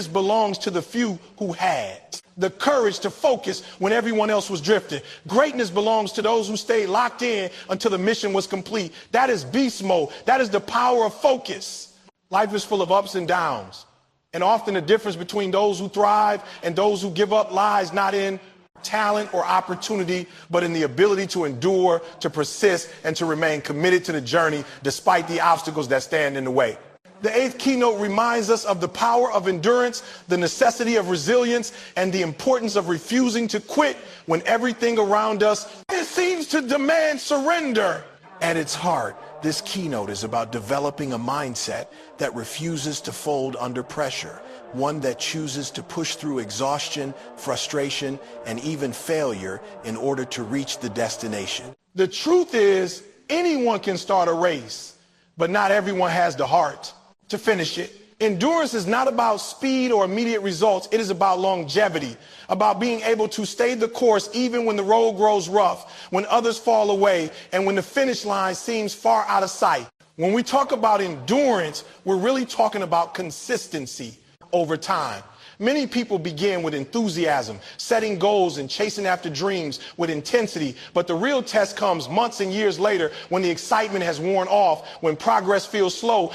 belongs to the few who had the courage to focus when everyone else was drifting. Greatness belongs to those who stayed locked in until the mission was complete. That is beast mode. That is the power of focus. Life is full of ups and downs. And often the difference between those who thrive and those who give up lies not in talent or opportunity, but in the ability to endure, to persist, and to remain committed to the journey despite the obstacles that stand in the way. The 8th keynote reminds us of the power of endurance, the necessity of resilience, and the importance of refusing to quit when everything around us seems to demand surrender. At its heart, this keynote is about developing a mindset that refuses to fold under pressure, one that chooses to push through exhaustion, frustration, and even failure in order to reach the destination. The truth is, anyone can start a race, but not everyone has the heart to finish it. Endurance is not about speed or immediate results. It is about longevity, about being able to stay the course even when the road grows rough, when others fall away, and when the finish line seems far out of sight. When we talk about endurance, we're really talking about consistency over time. Many people begin with enthusiasm, setting goals and chasing after dreams with intensity, but the real test comes months and years later when the excitement has worn off, when progress feels slow,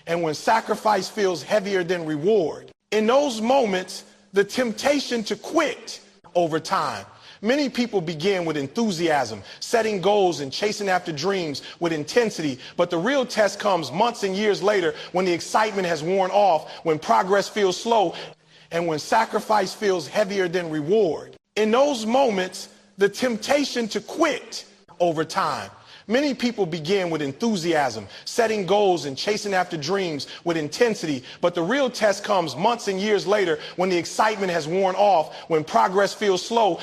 and when sacrifice feels heavier than reward. In those moments, the temptation to quit over time. Many people begin with enthusiasm, setting goals and chasing after dreams with intensity, but the real test comes months and years later when the excitement has worn off, when progress feels slow, and when sacrifice feels heavier than reward. In those moments, the temptation to quit over time. Many people begin with enthusiasm, setting goals and chasing after dreams with intensity, but the real test comes months and years later when the excitement has worn off, when progress feels slow,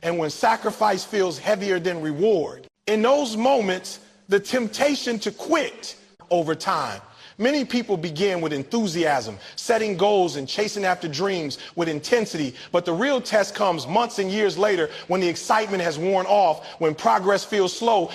and when sacrifice feels heavier than reward. In those moments, the temptation to quit over time. Many people begin with enthusiasm, setting goals and chasing after dreams with intensity, but the real test comes months and years later when the excitement has worn off, when progress feels slow,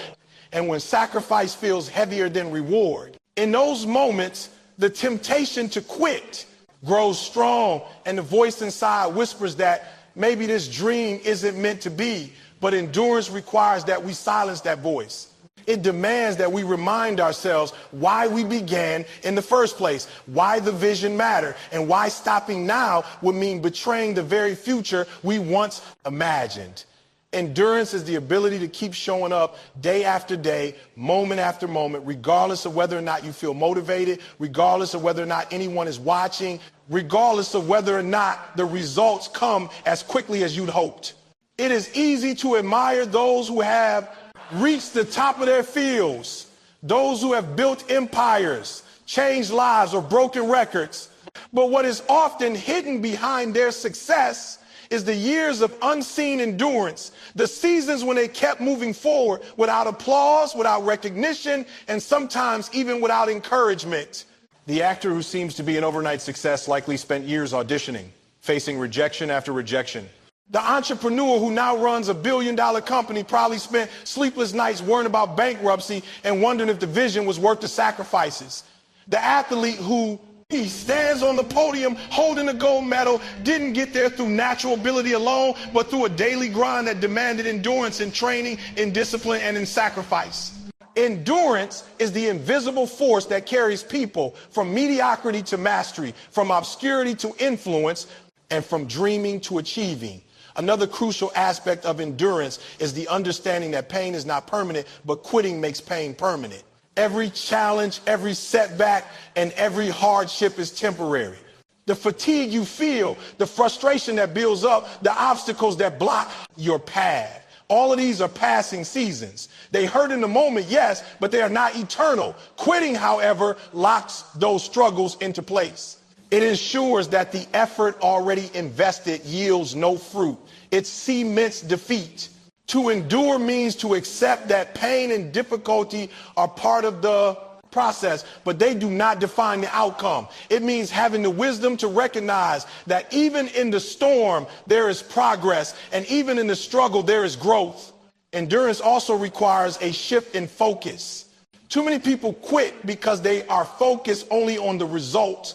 and when sacrifice feels heavier than reward. In those moments, the temptation to quit grows strong, and the voice inside whispers that maybe this dream isn't meant to be, but endurance requires that we silence that voice. It demands that we remind ourselves why we began in the first place, why the vision mattered, and why stopping now would mean betraying the very future we once imagined. Endurance is the ability to keep showing up day after day, moment after moment, regardless of whether or not you feel motivated, regardless of whether or not anyone is watching, regardless of whether or not the results come as quickly as you'd hoped. It is easy to admire those who have reached the top of their fields, those who have built empires, changed lives, or broken records. But what is often hidden behind their success is the years of unseen endurance, the seasons when they kept moving forward without applause, without recognition, and sometimes even without encouragement. The actor who seems to be an overnight success likely spent years auditioning, facing rejection after rejection. The entrepreneur who now runs a billion-dollar company probably spent sleepless nights worrying about bankruptcy and wondering if the vision was worth the sacrifices. The athlete who he stands on the podium holding a gold medal, didn't get there through natural ability alone, but through a daily grind that demanded endurance in training, in discipline, and in sacrifice. Endurance is the invisible force that carries people from mediocrity to mastery, from obscurity to influence, and from dreaming to achieving. Another crucial aspect of endurance is the understanding that pain is not permanent, but quitting makes pain permanent. Every challenge, every setback, and every hardship is temporary. The fatigue you feel, the frustration that builds up, the obstacles that block your path, all of these are passing seasons. They hurt in the moment, yes, but they are not eternal. Quitting, however, locks those struggles into place. It ensures that the effort already invested yields no fruit. It cements defeat. To endure means to accept that pain and difficulty are part of the process, but they do not define the outcome. It means having the wisdom to recognize that even in the storm, there is progress, and even in the struggle, there is growth. Endurance also requires a shift in focus. Too many people quit because they are focused only on the result,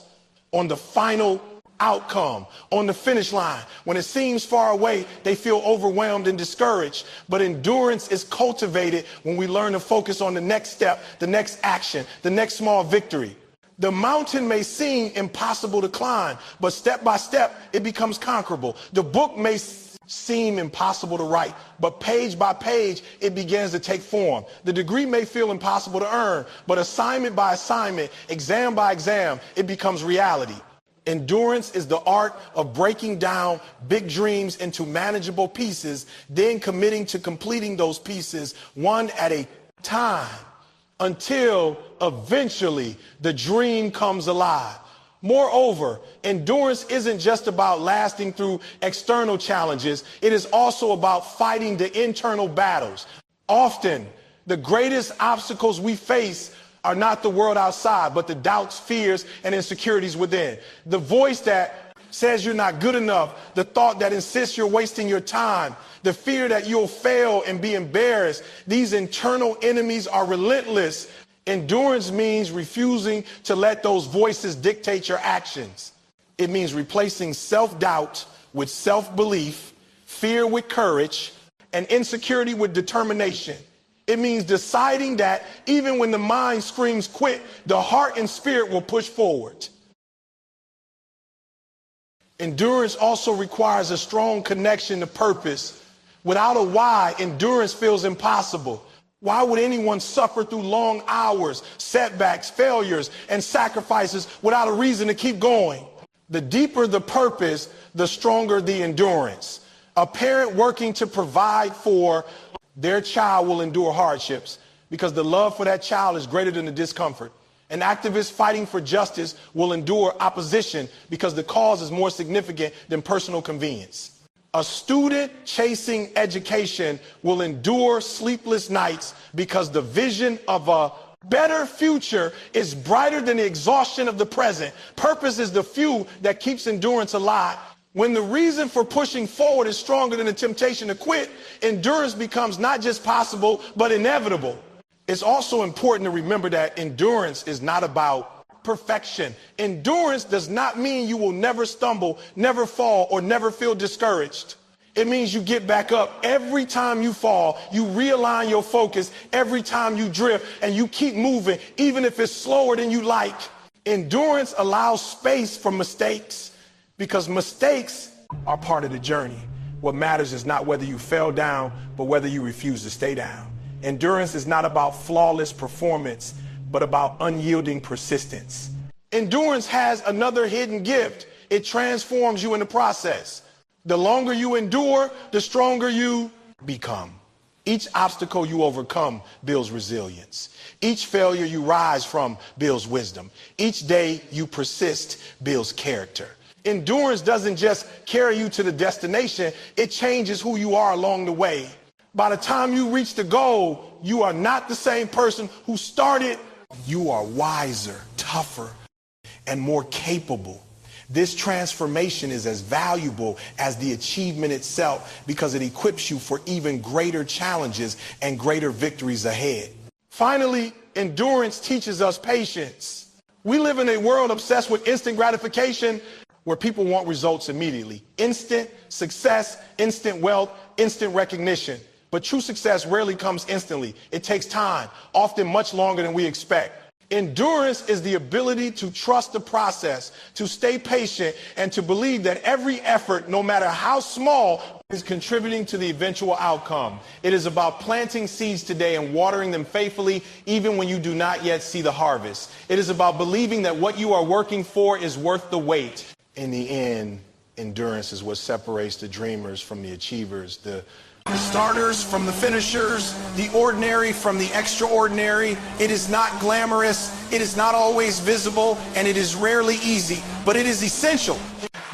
on the final outcome, on the finish line. When it seems far away, they feel overwhelmed and discouraged. But endurance is cultivated when we learn to focus on the next step, the next action, the next small victory. The mountain may seem impossible to climb, but step by step, it becomes conquerable. The book may seem impossible to write, but page by page, it begins to take form. The degree may feel impossible to earn, but assignment by assignment, exam by exam, it becomes reality. Endurance is the art of breaking down big dreams into manageable pieces, then committing to completing those pieces one at a time until eventually the dream comes alive. Moreover, endurance isn't just about lasting through external challenges. It is also about fighting the internal battles. Often, the greatest obstacles we face are not the world outside, but the doubts, fears, and insecurities within. The voice that says you're not good enough, the thought that insists you're wasting your time, the fear that you'll fail and be embarrassed. These internal enemies are relentless. Endurance means refusing to let those voices dictate your actions. It means replacing self-doubt with self-belief, fear with courage, and insecurity with determination. It means deciding that even when the mind screams quit, the heart and spirit will push forward. Endurance also requires a strong connection to purpose. Without a why, endurance feels impossible. Why would anyone suffer through long hours, setbacks, failures, and sacrifices without a reason to keep going? The deeper the purpose, the stronger the endurance. A parent working to provide for their child will endure hardships because the love for that child is greater than the discomfort. An activist fighting for justice will endure opposition because the cause is more significant than personal convenience. A student chasing education will endure sleepless nights because the vision of a better future is brighter than the exhaustion of the present. Purpose is the fuel that keeps endurance alive. When the reason for pushing forward is stronger than the temptation to quit, endurance becomes not just possible, but inevitable. It's also important to remember that endurance is not about perfection. Endurance does not mean you will never stumble, never fall, or never feel discouraged. It means you get back up every time you fall, you realign your focus every time you drift, and you keep moving, even if it's slower than you like. Endurance allows space for mistakes, because mistakes are part of the journey. What matters is not whether you fell down, but whether you refuse to stay down. Endurance is not about flawless performance, but about unyielding persistence. Endurance has another hidden gift. It transforms you in the process. The longer you endure, the stronger you become. Each obstacle you overcome builds resilience. Each failure you rise from builds wisdom. Each day you persist builds character. Endurance doesn't just carry you to the destination, it changes who you are along the way. By the time you reach the goal, you are not the same person who started. You are wiser, tougher, and more capable. This transformation is as valuable as the achievement itself because it equips you for even greater challenges and greater victories ahead. Finally, endurance teaches us patience. We live in a world obsessed with instant gratification, where people want results immediately. Instant success, instant wealth, instant recognition. But true success rarely comes instantly. It takes time, often much longer than we expect. Endurance is the ability to trust the process, to stay patient, and to believe that every effort, no matter how small, is contributing to the eventual outcome. It is about planting seeds today and watering them faithfully, even when you do not yet see the harvest. It is about believing that what you are working for is worth the wait. In the end, endurance is what separates the dreamers from the achievers, the starters from the finishers, the ordinary from the extraordinary. It is not glamorous, it is not always visible, and it is rarely easy, but it is essential.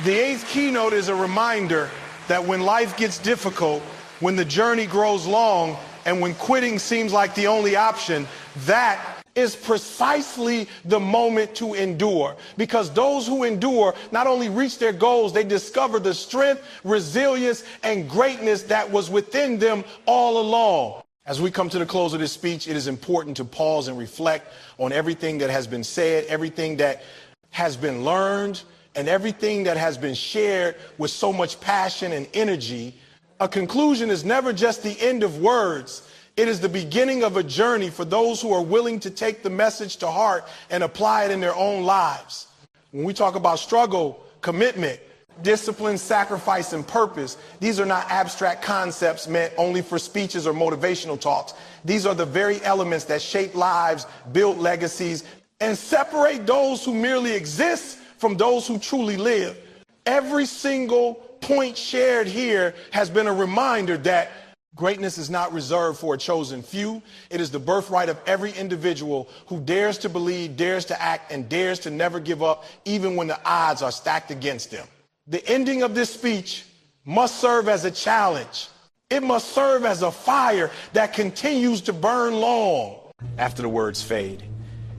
The eighth keynote is a reminder that when life gets difficult, when the journey grows long, and when quitting seems like the only option, that is precisely the moment to endure, because those who endure not only reach their goals, they discover the strength, resilience, and greatness that was within them all along. As we come to the close of this speech, it is important to pause and reflect on everything that has been said, everything that has been learned, and everything that has been shared with so much passion and energy. A conclusion is never just the end of words. It is the beginning of a journey for those who are willing to take the message to heart and apply it in their own lives. When we talk about struggle, commitment, discipline, sacrifice, and purpose, these are not abstract concepts meant only for speeches or motivational talks. These are the very elements that shape lives, build legacies, and separate those who merely exist from those who truly live. Every single point shared here has been a reminder that greatness is not reserved for a chosen few. It is the birthright of every individual who dares to believe, dares to act, and dares to never give up, even when the odds are stacked against them. The ending of this speech must serve as a challenge. It must serve as a fire that continues to burn long after the words fade.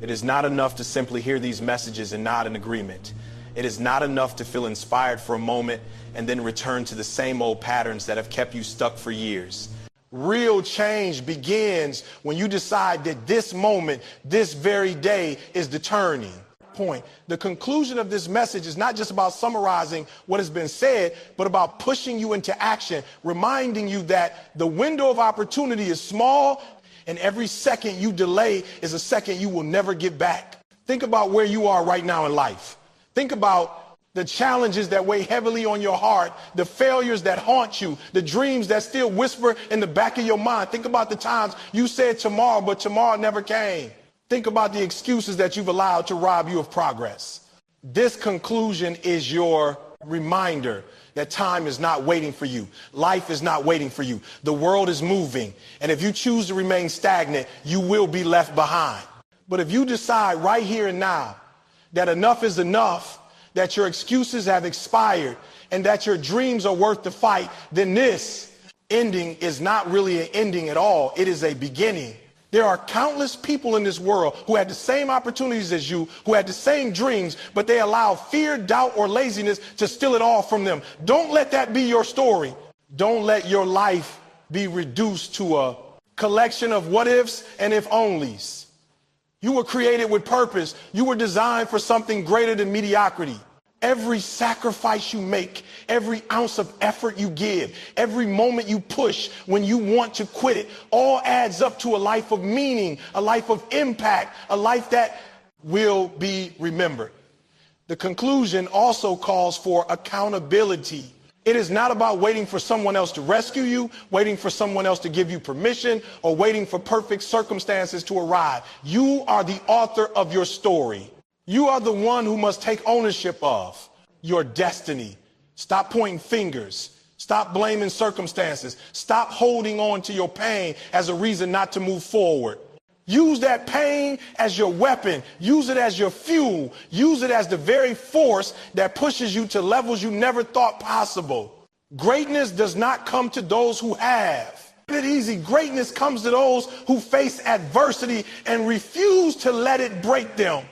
It is not enough to simply hear these messages and nod in agreement. It is not enough to feel inspired for a moment and then return to the same old patterns that have kept you stuck for years. Real change begins when you decide that this moment, this very day, is the turning point. The conclusion of this message is not just about summarizing what has been said, but about pushing you into action, reminding you that the window of opportunity is small, and every second you delay is a second you will never get back. Think about where you are right now in life. Think about the challenges that weigh heavily on your heart, the failures that haunt you, the dreams that still whisper in the back of your mind. Think about the times you said tomorrow, but tomorrow never came. Think about the excuses that you've allowed to rob you of progress. This conclusion is your reminder that time is not waiting for you. Life is not waiting for you. The world is moving. And if you choose to remain stagnant, you will be left behind. But if you decide right here and now that enough is enough, that your excuses have expired, and that your dreams are worth the fight, then this ending is not really an ending at all. It is a beginning. There are countless people in this world who had the same opportunities as you, who had the same dreams, but they allow fear, doubt, or laziness to steal it all from them. Don't let that be your story. Don't let your life be reduced to a collection of what ifs and if onlys. You were created with purpose. You were designed for something greater than mediocrity. Every sacrifice you make, every ounce of effort you give, every moment you push when you want to quit it, all adds up to a life of meaning, a life of impact, a life that will be remembered. The conclusion also calls for accountability. It is not about waiting for someone else to rescue you, waiting for someone else to give you permission, or waiting for perfect circumstances to arrive. You are the author of your story. You are the one who must take ownership of your destiny. Stop pointing fingers. Stop blaming circumstances. Stop holding on to your pain as a reason not to move forward. Use that pain as your weapon. Use it as your fuel. Use it as the very force that pushes you to levels you never thought possible. Greatness does not come to those who have. It easy. Greatness comes to those who face adversity and refuse to let it break them.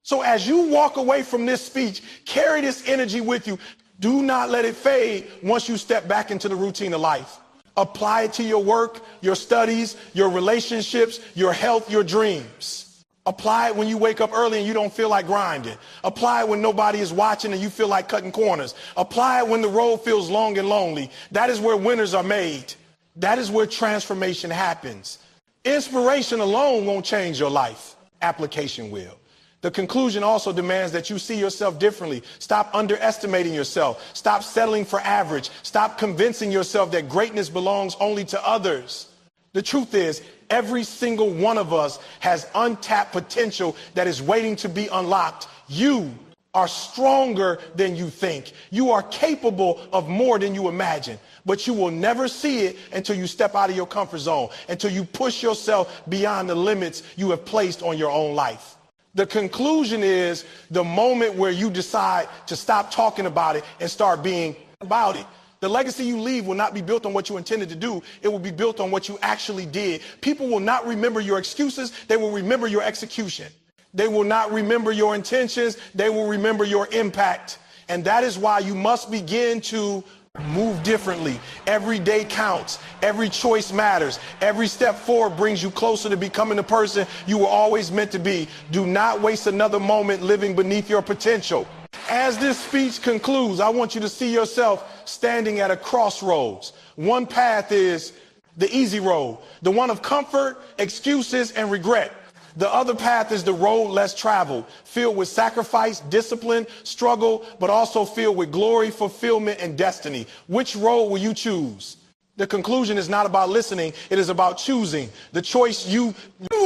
So as you walk away from this speech, carry this energy with you. Do not let it fade once you step back into the routine of life. Apply it to your work, your studies, your relationships, your health, your dreams. Apply it when you wake up early and you don't feel like grinding. Apply it when nobody is watching and you feel like cutting corners. Apply it when the road feels long and lonely. That is where winners are made. That is where transformation happens. Inspiration alone won't change your life. Application will. The conclusion also demands that you see yourself differently. Stop underestimating yourself. Stop settling for average. Stop convincing yourself that greatness belongs only to others. The truth is, every single one of us has untapped potential that is waiting to be unlocked. You are stronger than you think. You are capable of more than you imagine. But you will never see it until you step out of your comfort zone, until you push yourself beyond the limits you have placed on your own life. The conclusion is the moment where you decide to stop talking about it and start being about it. The legacy you leave will not be built on what you intended to do. It will be built on what you actually did. People will not remember your excuses. They will remember your execution. They will not remember your intentions. They will remember your impact. And that is why you must begin to move differently. Every day counts. Every choice matters. Every step forward brings you closer to becoming the person you were always meant to be. Do not waste another moment living beneath your potential. As this speech concludes, I want you to see yourself standing at a crossroads. One path is the easy road, the one of comfort, excuses, and regret. The other path is the road less traveled, filled with sacrifice, discipline, struggle, but also filled with glory, fulfillment, and destiny. Which road will you choose? The conclusion is not about listening. It is about choosing. The choice you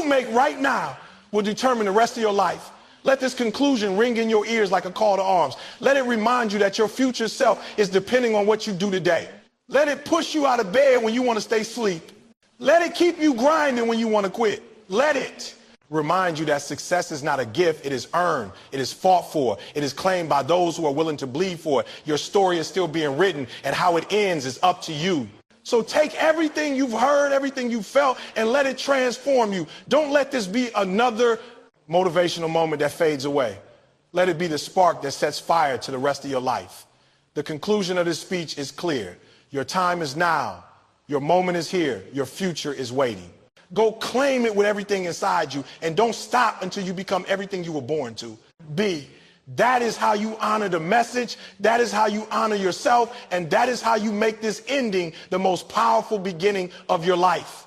make right now will determine the rest of your life. Let this conclusion ring in your ears like a call to arms. Let it remind you that your future self is depending on what you do today. Let it push you out of bed when you want to stay asleep. Let it keep you grinding when you want to quit. Let it remind you that success is not a gift. It is earned. It is fought for. It is claimed by those who are willing to bleed for it. Your story is still being written, and how it ends is up to you. So take everything you've heard, everything you felt, and let it transform you. Don't let this be another motivational moment that fades away. Let it be the spark that sets fire to the rest of your life. The conclusion of this speech is clear. Your time is now. Your moment is here. Your future is waiting. Go claim it with everything inside you, and don't stop until you become everything you were born to be. That is how you honor the message. That is how you honor yourself. And that is how you make this ending the most powerful beginning of your life.